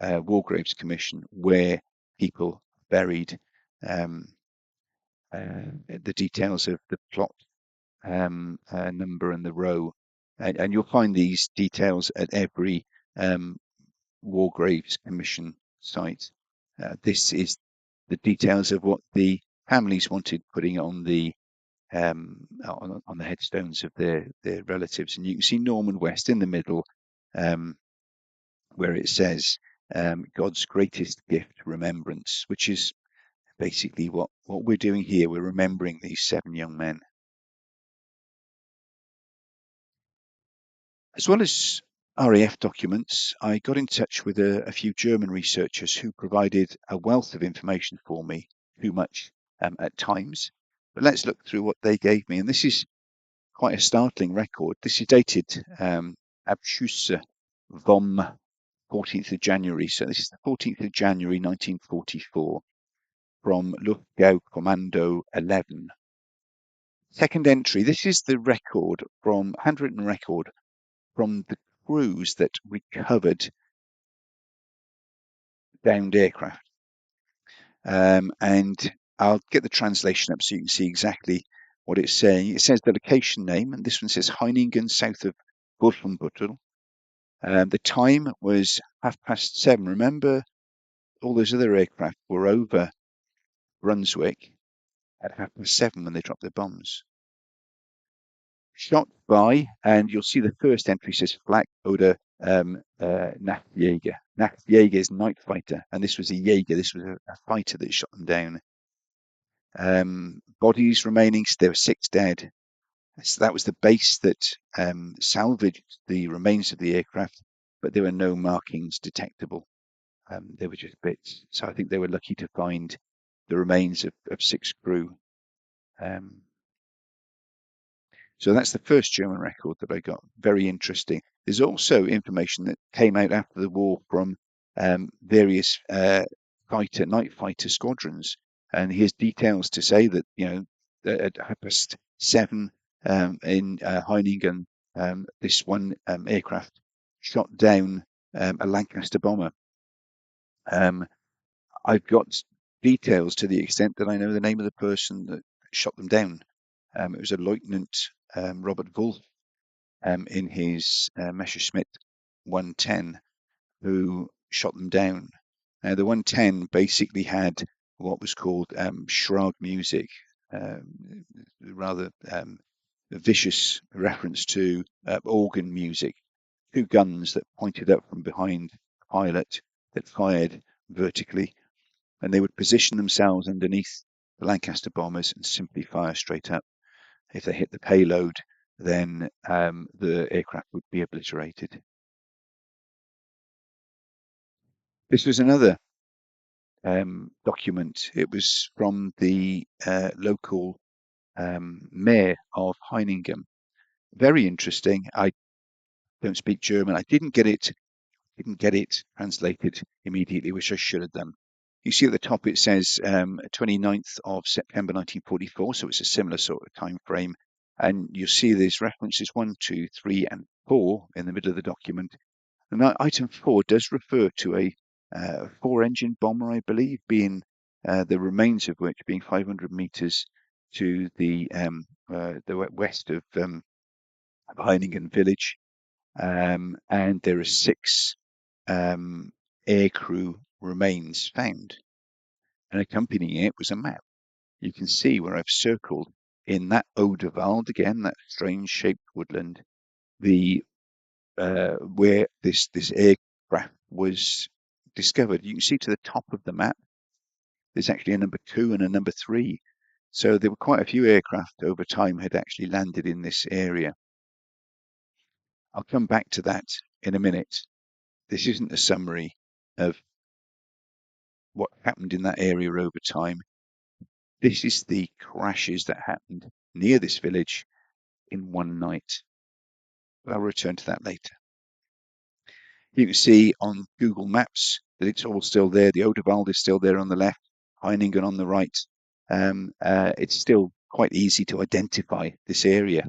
War Graves Commission where people buried, the details of the plot number and the row. And you'll find these details at every War Graves Commission site. This is the details of what the families wanted putting on the headstones of their relatives, and you can see Norman West in the middle, where it says God's greatest gift, remembrance, which is basically what we're doing here. We're remembering these 7 young men. As well as RAF documents, I got in touch with a few German researchers who provided a wealth of information for me, too much at times. But let's look through what they gave me. And this is quite a startling record. This is dated Abschüsse vom 14th of January. So this is the 14th of January 1944 from Luftgau Kommando 11. Second entry. This is the record from handwritten record from the crews that recovered downed aircraft. And I'll get the translation up so you can see exactly what it's saying. It says the location name, and this one says Heiningen, south of Wolfenbüttel. The time was 7:30. Remember, all those other aircraft were over Brunswick at 7:30 when they dropped their bombs. Shot by, and you'll see the first entry says Flak oder Nachtjäger. Nachtjäger is night fighter, and this was a Jaeger. This was a fighter that shot them down. Bodies remaining, there were 6 dead. So that was the base that salvaged the remains of the aircraft, but there were no markings detectable. They were just bits. So I think they were lucky to find the remains of 6 crew. So that's the first German record that I got. Very interesting. There's also information that came out after the war from various night fighter squadrons, and here's details to say that at 7:30 in Heiningen. This one aircraft shot down a Lancaster bomber. I've got details to the extent that I know the name of the person that shot them down. It was a Lieutenant Robert Wolf in his Messerschmitt 110 who shot them down. Now, the 110 basically had what was called shroud music, rather vicious reference to organ music, two guns that pointed up from behind the pilot that fired vertically, and they would position themselves underneath the Lancaster bombers and simply fire straight up. If they hit the payload, then the aircraft would be obliterated. This was another document. It was from the local mayor of Heiningen. Very interesting. I don't speak German. I didn't get it translated immediately, which I should have done. You see at the top it says 29th of September 1944, so it's a similar sort of time frame. And you'll see there's references 1, 2, 3, and 4 in the middle of the document. And item 4 does refer to a four-engine bomber, I believe, being the remains of which being 500 meters to the west of Heiningen village. And there are 6 aircrew remains found. And accompanying it was a map. You can see where I've circled in that Oderwald, again, that strange shaped woodland, the where this aircraft was discovered. You can see to the top of the map, there's actually a number 2 and a number 3. So there were quite a few aircraft over time had actually landed in this area. I'll come back to that in a minute. This isn't a summary of what happened in that area over time. This is the crashes that happened near this village in one night. But I'll return to that later. You can see on Google Maps that it's all still there. The Oderwald is still there on the left, Heiningen on the right. It's still quite easy to identify this area.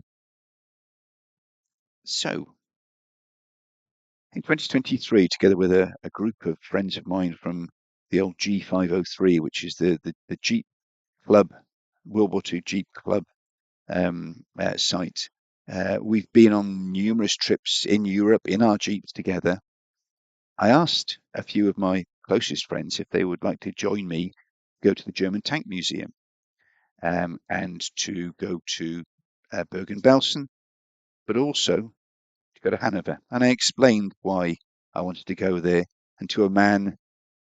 So, in 2023, together with a group of friends of mine from the old G503, which is the Jeep Club, World War II Jeep Club site, we've been on numerous trips in Europe in our Jeeps together. I asked a few of my closest friends if they would like to join me go to the German Tank Museum and to go to Bergen-Belsen, but also to go to Hanover. And I explained why I wanted to go there. And to a man,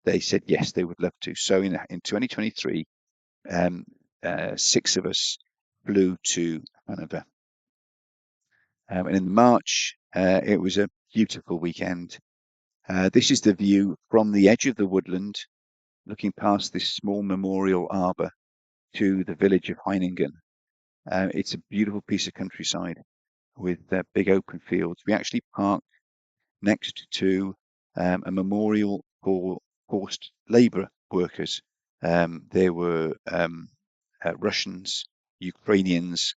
they said yes, they would love to. So in 2023, 6 of us flew to Hanover. And in March, it was a beautiful weekend. This is the view from the edge of the woodland, looking past this small memorial arbour to the village of Heiningen. It's a beautiful piece of countryside with big open fields. We actually parked next to a memorial for forced labour workers. There were Russians, Ukrainians,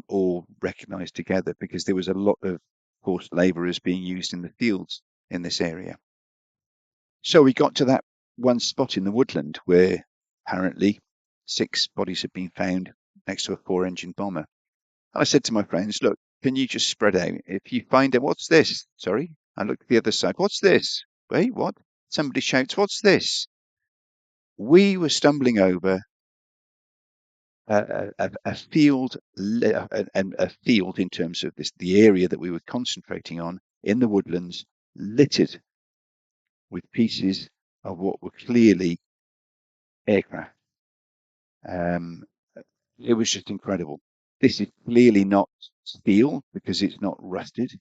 all recognised together because there was a lot of forced labourers being used in the fields in this area. So we got to that one spot in the woodland where apparently 6 bodies had been found next to a 4-engine bomber. And I said to my friends, look, can you just spread out? If you find out, what's this? Sorry. I looked at the other side. What's this? Wait, what? Somebody shouts, what's this? We were stumbling over a field, a field in terms of the area that we were concentrating on in the woodlands, littered with pieces of what were clearly aircraft. It was just incredible. This is clearly not steel because it's not rusted.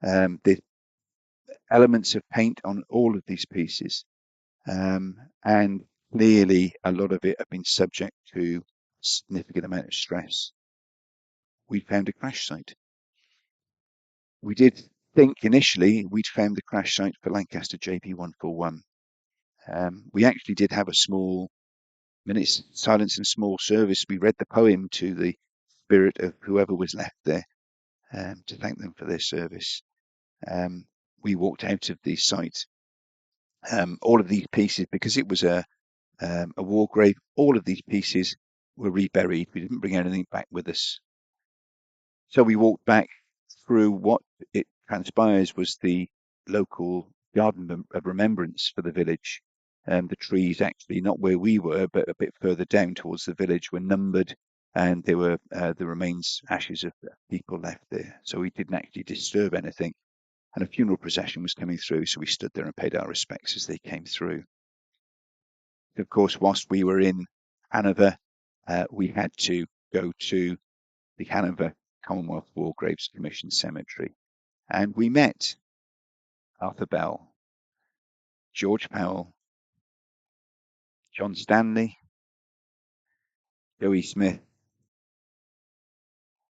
There's elements of paint on all of these pieces, and clearly a lot of it have been subject to significant amount of stress. We found a crash site. We did think initially we'd found the crash site for Lancaster JP141. We actually did have a small minutes silence and small service, we read the poem to the spirit of whoever was left there, to thank them for their service. We walked out of the site. All of these pieces, because it was a war grave, all of these pieces were reburied. We didn't bring anything back with us. So we walked back through what it transpires was the local garden of remembrance for the village. The trees, actually not where we were, but a bit further down towards the village, were numbered, and there were the remains, ashes of people left there. So we didn't actually disturb anything. And a funeral procession was coming through, so we stood there and paid our respects as they came through. Of course, whilst we were in Hanover, we had to go to the Hanover Commonwealth War Graves Commission Cemetery, and we met Arthur Bell, George Powell, John Stanley, Joey Smith,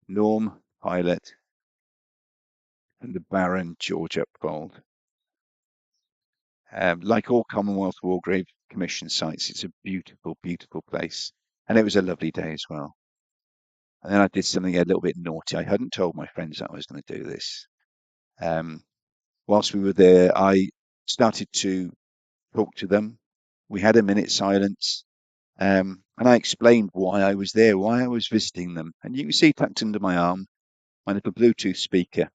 Norm Pilot, and the Baron George Upfold. Like all Commonwealth War Grave Commission sites, it's a beautiful, beautiful place, and it was a lovely day as well. And then I did something a little bit naughty. I hadn't told my friends that I was going to do this. Whilst we were there, I started to talk to them. We had a minute silence, and I explained why I was there, why I was visiting them. And you can see tucked under my arm my little Bluetooth speaker.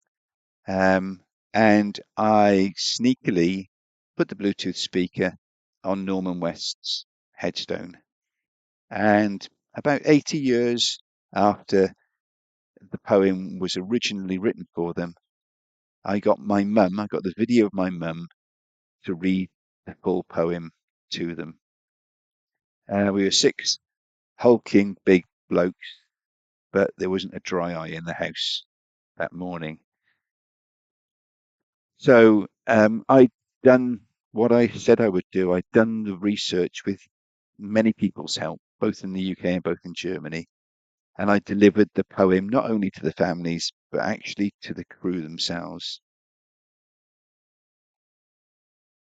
And I sneakily put the Bluetooth speaker on Norman West's headstone. And about 80 years after the poem was originally written for them, I got the video of my mum to read the full poem to them. We were six hulking big blokes, but there wasn't a dry eye in the house that morning. So I'd done what I said I would do. I'd done the research with many people's help, both in the UK and both in Germany. And I delivered the poem not only to the families, but actually to the crew themselves.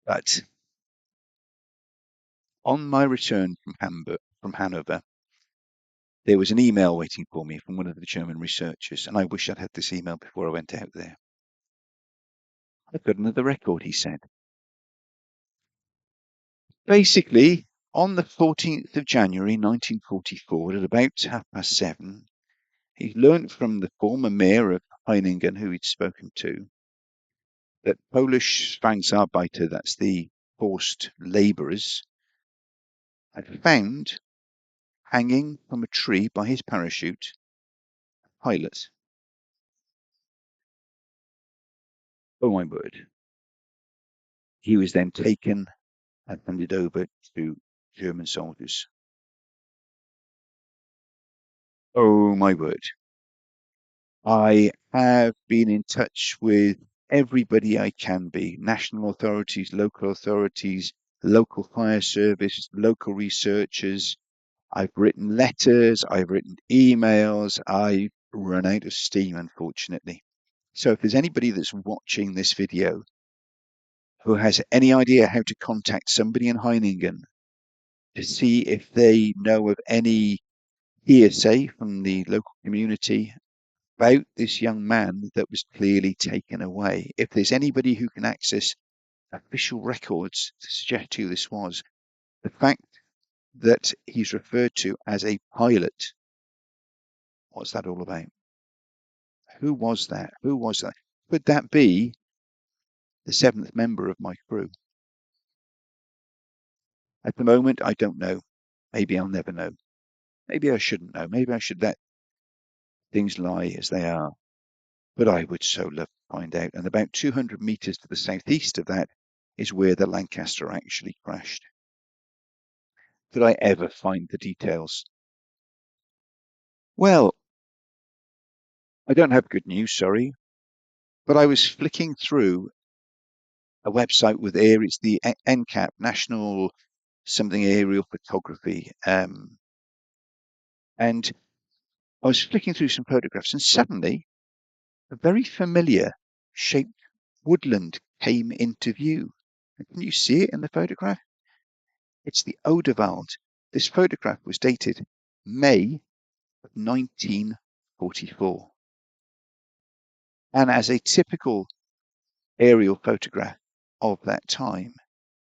But on my return from Hanover, there was an email waiting for me from one of the German researchers, and I wish I'd had this email before I went out there. I've got another record, he said. Basically, on the 14th of January 1944, at about 7:30, he learnt from the former mayor of Heiningen, who he'd spoken to, that Polish Zwangsarbeiter, that's the forced labourers, had found, hanging from a tree by his parachute, a pilot. Oh my word. He was then taken and handed over to German soldiers. Oh my word. I have been in touch with everybody I can be, national authorities, local fire service, local researchers. I've written letters, I've written emails, I've run out of steam, unfortunately. So if there's anybody that's watching this video who has any idea how to contact somebody in Heiningen to see if they know of any hearsay from the local community about this young man that was clearly taken away, if there's anybody who can access official records to suggest who this was, the fact that he's referred to as a pilot, what's that all about? Who was that? Who was that? Could that be the seventh member of my crew? At the moment, I don't know. Maybe I'll never know. Maybe I shouldn't know. Maybe I should let things lie as they are. But I would so love to find out. And about 200 meters to the southeast of that is where the Lancaster actually crashed. Did I ever find the details? Well, I don't have good news, sorry. But I was flicking through a website with it's the NCAP, National Something Aerial Photography. And I was flicking through some photographs, and suddenly a very familiar shaped woodland came into view. Can you see it in the photograph? It's the Oderwald. This photograph was dated May of 1944. And as a typical aerial photograph of that time,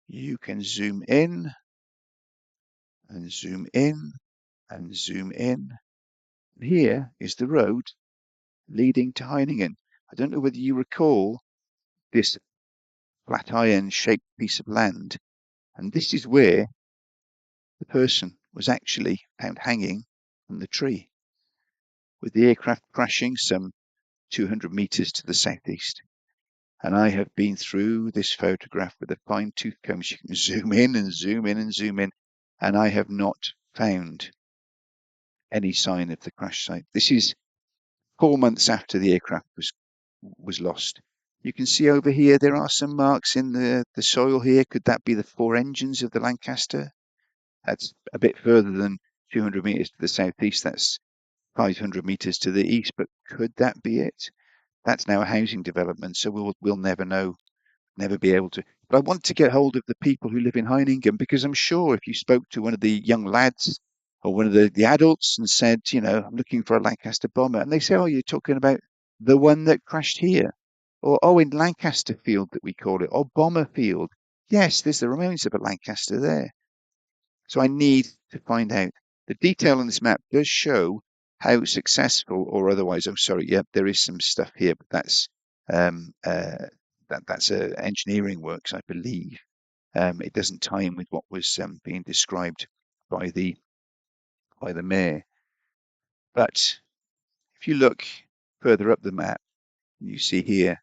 you can zoom in and zoom in and zoom in. Here is the road leading to Heiningen. I don't know whether you recall this flat iron shaped piece of land, and this is where the person was actually found hanging from the tree, with the aircraft crashing some 200 meters to the southeast. And I have been through this photograph with a fine tooth comb. You can zoom in and zoom in and zoom in, and I have not found any sign of the crash site. This is 4 months after the aircraft was lost. You can see over here there are some marks in the soil here. Could that be the four engines of the Lancaster? That's a bit further than 200 meters to the southeast. That's 500 meters to the east. But could that be it? That's now a housing development, so we'll never know, never be able to. But I want to get hold of the people who live in Heiningen, because I'm sure if you spoke to one of the young lads or one of the adults and said, you know, I'm looking for a Lancaster bomber, and they say, oh, you're talking about the one that crashed here, or oh, in Lancaster Field that we call it, or Bomber Field. Yes, there's the remains of a Lancaster there. So I need to find out. The detail on this map does show how successful or otherwise. Oh, sorry, yeah, there is some stuff here, but that's um, uh, that's engineering works, I believe. It doesn't tie in with what was being described by the mayor. But if you look further up the map, you see here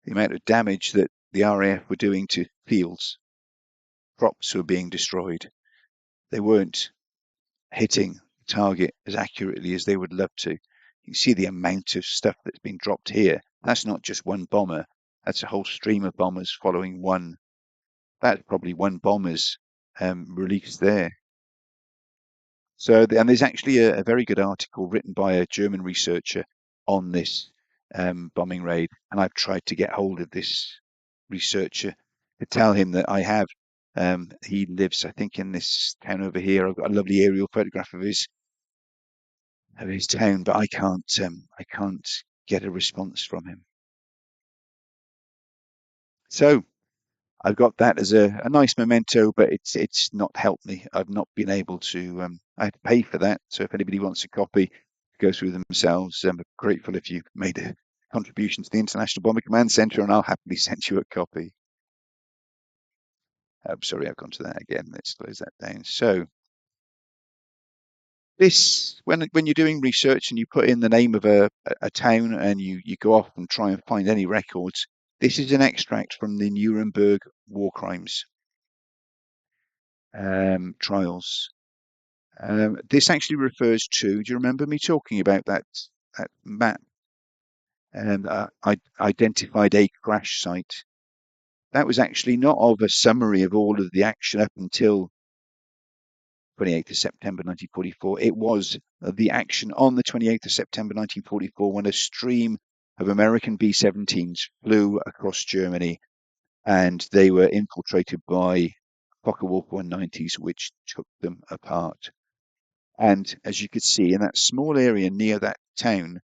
the amount of damage that the RAF were doing to fields. Crops were being destroyed. They weren't hitting the target as accurately as they would love to. You can see the amount of stuff that's been dropped here. That's not just one bomber. That's a whole stream of bombers following one. That's probably one bomber's release there. So, and there's actually a very good article written by a German researcher on this bombing raid, and I've tried to get hold of this researcher to tell him that I have. He lives, I think, in this town over here. I've got a lovely aerial photograph of his town, but I can't get a response from him. So I've got that as a nice memento, but it's not helped me. I've not been able to. I had to pay for that. So if anybody wants a copy, go through themselves. I'm grateful if you made a contribution to the International Bomber Command Centre, and I'll happily send you a copy. I'm sorry, I've gone to that again. Let's close that down. So this, when you're doing research and you put in the name of a town and you go off and try and find any records, this is an extract from the Nuremberg war crimes trials. This actually refers to, do you remember me talking about that map? I identified a crash site. That was actually not of a summary of all of the action up until 28th of September 1944. It was the action on the 28th of September 1944 when a stream of American B-17s flew across Germany, and they were infiltrated by Focke-Wulf 190s, which took them apart. And as you could see, in that small area near that town,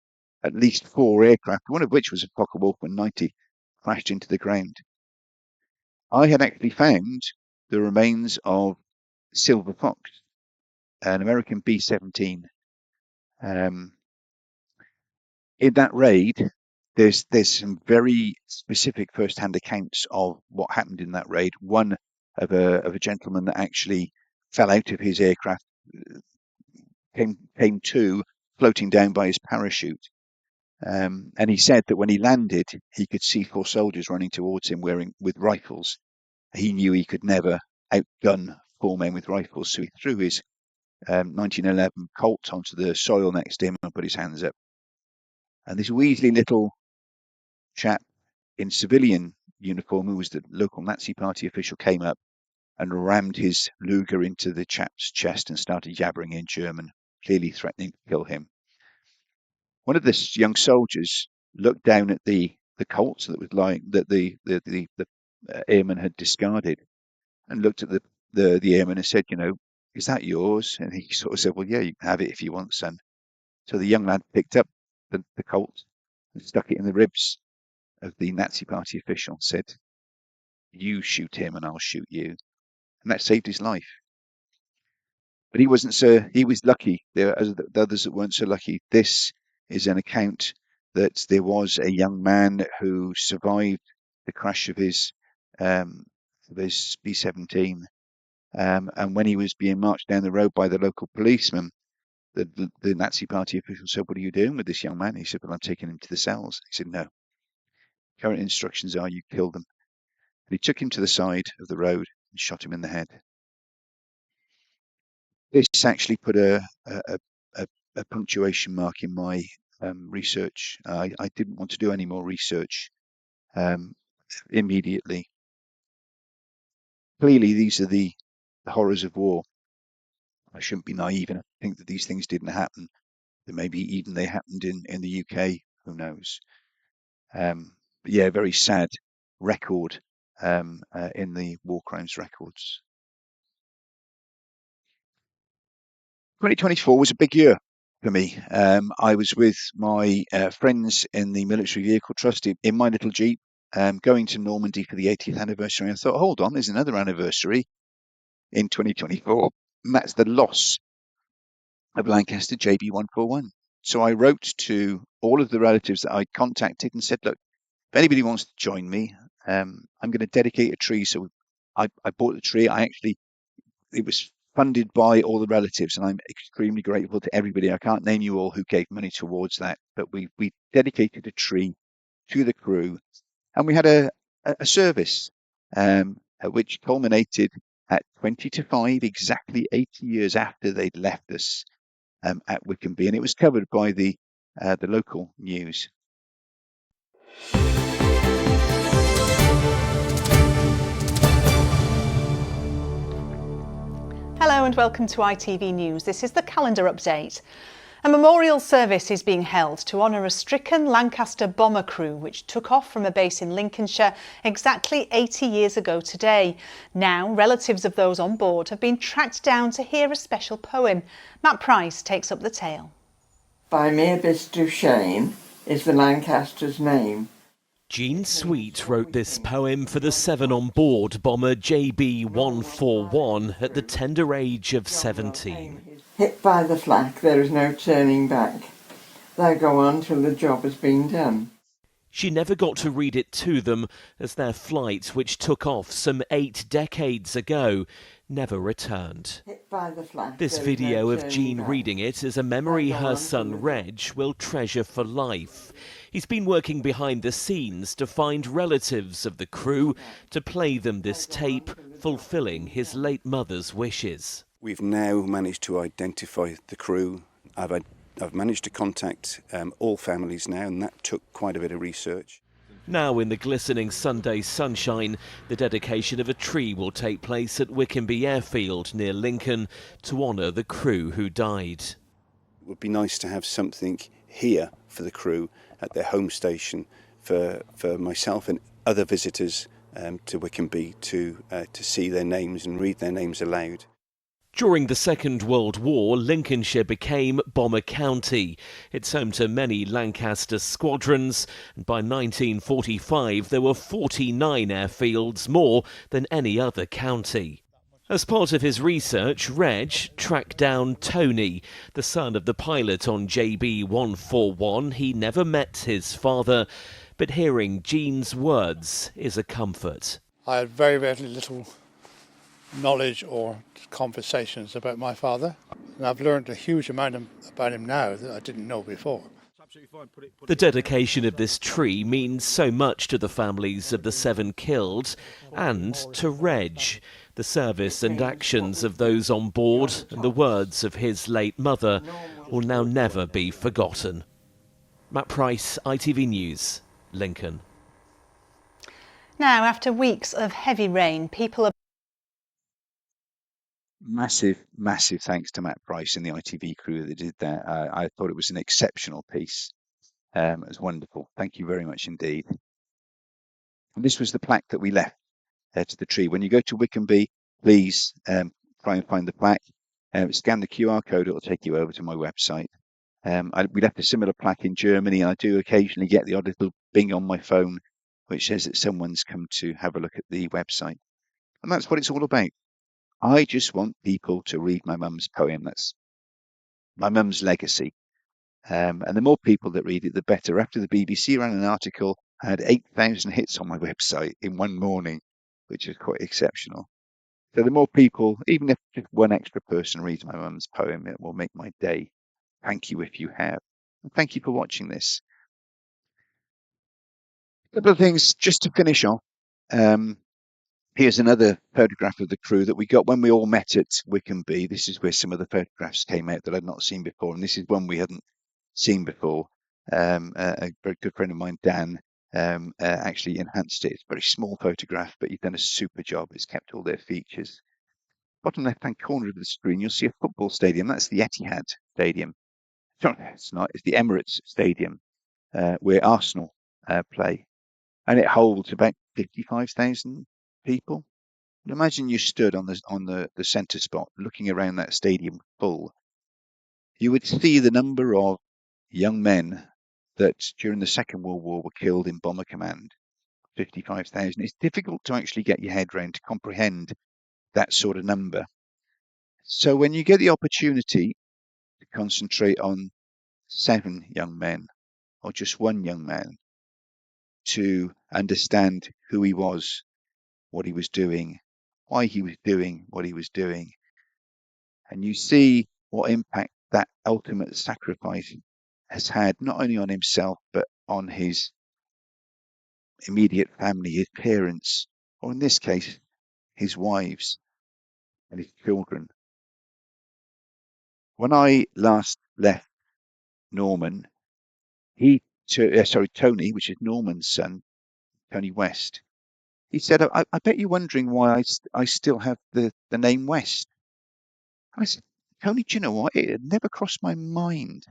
at least 4 aircraft, one of which was a Focke-Wulf 190, crashed into the ground. I had actually found the remains of Silver Fox, an American B-17. In that raid, there's some very specific first-hand accounts of what happened in that raid. One of a gentleman that actually fell out of his aircraft, came to, floating down by his parachute. And he said that when he landed, he could see 4 soldiers running towards him with rifles. He knew he could never outgun 4 men with rifles, so he threw his 1911 Colt onto the soil next to him and put his hands up. And this weaselly little chap in civilian uniform, who was the local Nazi Party official, came up and rammed his Luger into the chap's chest and started jabbering in German, clearly threatening to kill him. One of the young soldiers looked down at the Colt that was lying, that the airman had discarded, and looked at the airman and said, you know, "Is that yours?" And he sort of said, "Well, yeah, you can have it if you want, son." So the young lad picked up the Colt and stuck it in the ribs of the Nazi Party official, said, "You shoot him and I'll shoot you." And that saved his life. But he wasn't so, he was lucky. There are the others that weren't so lucky. This is an account that there was a young man who survived the crash um, of his B-17. And when he was being marched down the road by the local policeman, the Nazi Party official said, "What are you doing with this young man?" He said, "Well, I'm taking him to the cells." He said, "No, current instructions are you kill them." And he took him to the side of the road and shot him in the head. This actually put a punctuation mark in my research. I didn't want to do any more research immediately. Clearly, these are the horrors of war. I shouldn't be naive and think that these things didn't happen. That maybe even they happened in the UK. Who knows? But yeah, very sad record in the war crimes records. 2024 was a big year for me. I was with my friends in the Military Vehicle Trust in my little Jeep, going to Normandy for the 80th anniversary. And I thought, hold on, there's another anniversary in 2024, and that's the loss of Lancaster JB141. So I wrote to all of the relatives that I contacted and said, look, if anybody wants to join me, I'm going to dedicate a tree. So I bought the tree. It was funded by all the relatives, and I'm extremely grateful to everybody. I can't name you all who gave money towards that, but we dedicated a tree to the crew, and we had a service which culminated at 20 to 5, exactly 80 years after they'd left us at Wickenby, and it was covered by the local news. Hello and welcome to ITV News. This is the calendar update. A memorial service is being held to honour a stricken Lancaster bomber crew which took off from a base in Lincolnshire exactly 80 years ago today. Now, relatives of those on board have been tracked down to hear a special poem. Matt Price takes up the tale. By Mavis Duchesne is the Lancaster's name. Jean Sweet wrote this poem for the 7 on board bomber JB141 at the tender age of 17. Hit by the flak, there is no turning back. They go on till the job has been done. She never got to read it to them, as their flight, which took off some 8 decades ago, never returned. This video of Jean reading it is a memory her son Reg will treasure for life. He's been working behind the scenes to find relatives of the crew to play them this tape, fulfilling his late mother's wishes. We've now managed to identify the crew. I've managed to contact all families now, and that took quite a bit of research. Now, in the glistening Sunday sunshine, the dedication of a tree will take place at Wickenby Airfield near Lincoln to honour the crew who died. It would be nice to have something here for the crew at their home station for myself and other visitors to Wickenby to see their names and read their names aloud. During the Second World War, Lincolnshire became Bomber County. It's home to many Lancaster squadrons, and by 1945 there were 49 airfields, more than any other county. As part of his research, Reg tracked down Tony, the son of the pilot on JB141. He never met his father, but hearing Jean's words is a comfort. I had very, very little knowledge or conversations about my father, and I've learned a huge amount about him now that I didn't know before. The dedication of this tree means so much to the families of the 7 killed and to Reg. The service and actions of those on board and the words of his late mother will now never be forgotten. Matt Price, ITV News, Lincoln. Now, after weeks of heavy rain, people are Massive thanks to Matt Price and the ITV crew that did that. I thought it was an exceptional piece. It was wonderful. Thank you very much indeed. And this was the plaque that we left to the tree. When you go to Wickenby, please try and find the plaque. Scan the QR code, it'll take you over to my website. We left a similar plaque in Germany, and I do occasionally get the odd little bing on my phone which says that someone's come to have a look at the website. And that's what it's all about. I just want people to read my mum's poem. That's my mum's legacy. And the more people that read it, the better. After the BBC ran an article, I had 8,000 hits on my website in one morning, which is quite exceptional. So the more people, even if just one extra person reads my mum's poem, it will make my day. Thank you if you have. And thank you for watching this. A couple of things just to finish off. Here's another photograph of the crew that we got when we all met at Wickham-B. This is where some of the photographs came out that I'd not seen before, and this is one we hadn't seen before. A very good friend of mine, Dan, actually enhanced it. It's a very small photograph, but he's done a super job. It's kept all their features. Bottom left-hand corner of the screen, you'll see a football stadium. That's the Etihad Stadium. Sorry, it's not. It's the Emirates Stadium, where Arsenal play, and it holds about 55,000 people. Imagine you stood on the centre spot, looking around that stadium full. You would see the number of young men that during the Second World War were killed in Bomber Command. 55,000. It's difficult to actually get your head around to comprehend that sort of number. So when you get the opportunity to concentrate on 7 young men or just one young man, to understand who he was, what he was doing, why he was doing what he was doing, and you see what impact that ultimate sacrifice has had, not only on himself, but on his immediate family, his parents, or in this case, his wives and his children. When I last left Norman, Tony, which is Norman's son, Tony West, he said, I bet you're wondering why I still have the name West. I said, Tony, do you know what? It had never crossed my mind.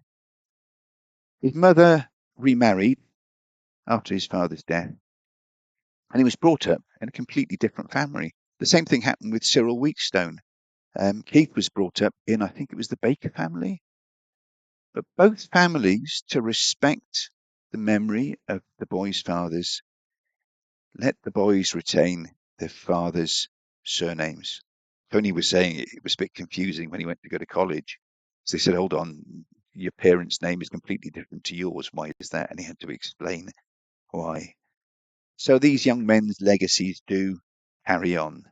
His mother remarried after his father's death, and he was brought up in a completely different family. The same thing happened with Cyril Wheatstone. Keith was brought up in, I think it was the Baker family. But both families, to respect the memory of the boys' fathers, let the boys retain their fathers' surnames. Tony was saying it was a bit confusing when he went to go to college. So they said, hold on, your parents' name is completely different to yours. Why is that? And he had to explain why. So these young men's legacies do carry on.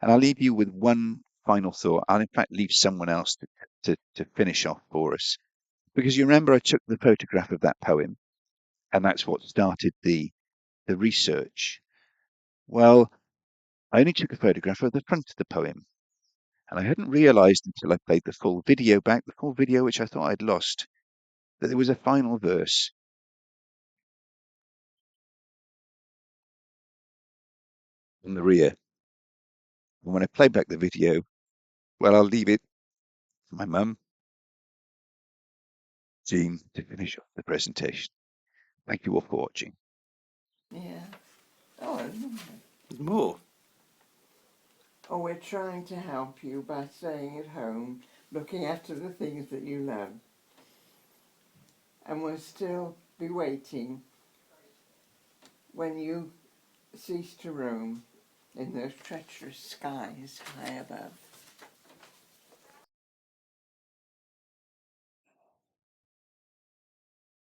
And I'll leave you with one final thought. I'll in fact leave someone else to finish off for us. Because you remember I took the photograph of that poem, and that's what started the research. Well, I only took a photograph of the front of the poem, and I hadn't realised until I played the full video back, the full video which I thought I'd lost, that there was a final verse. In the rear. And when I played back the video, well, I'll leave it to my mum, Jean, to finish off the presentation. Thank you all for watching. Yeah. Oh, More. oh, we're trying to help you by staying at home, looking after the things that you love. And we'll still be waiting when you cease to roam in those treacherous skies high above.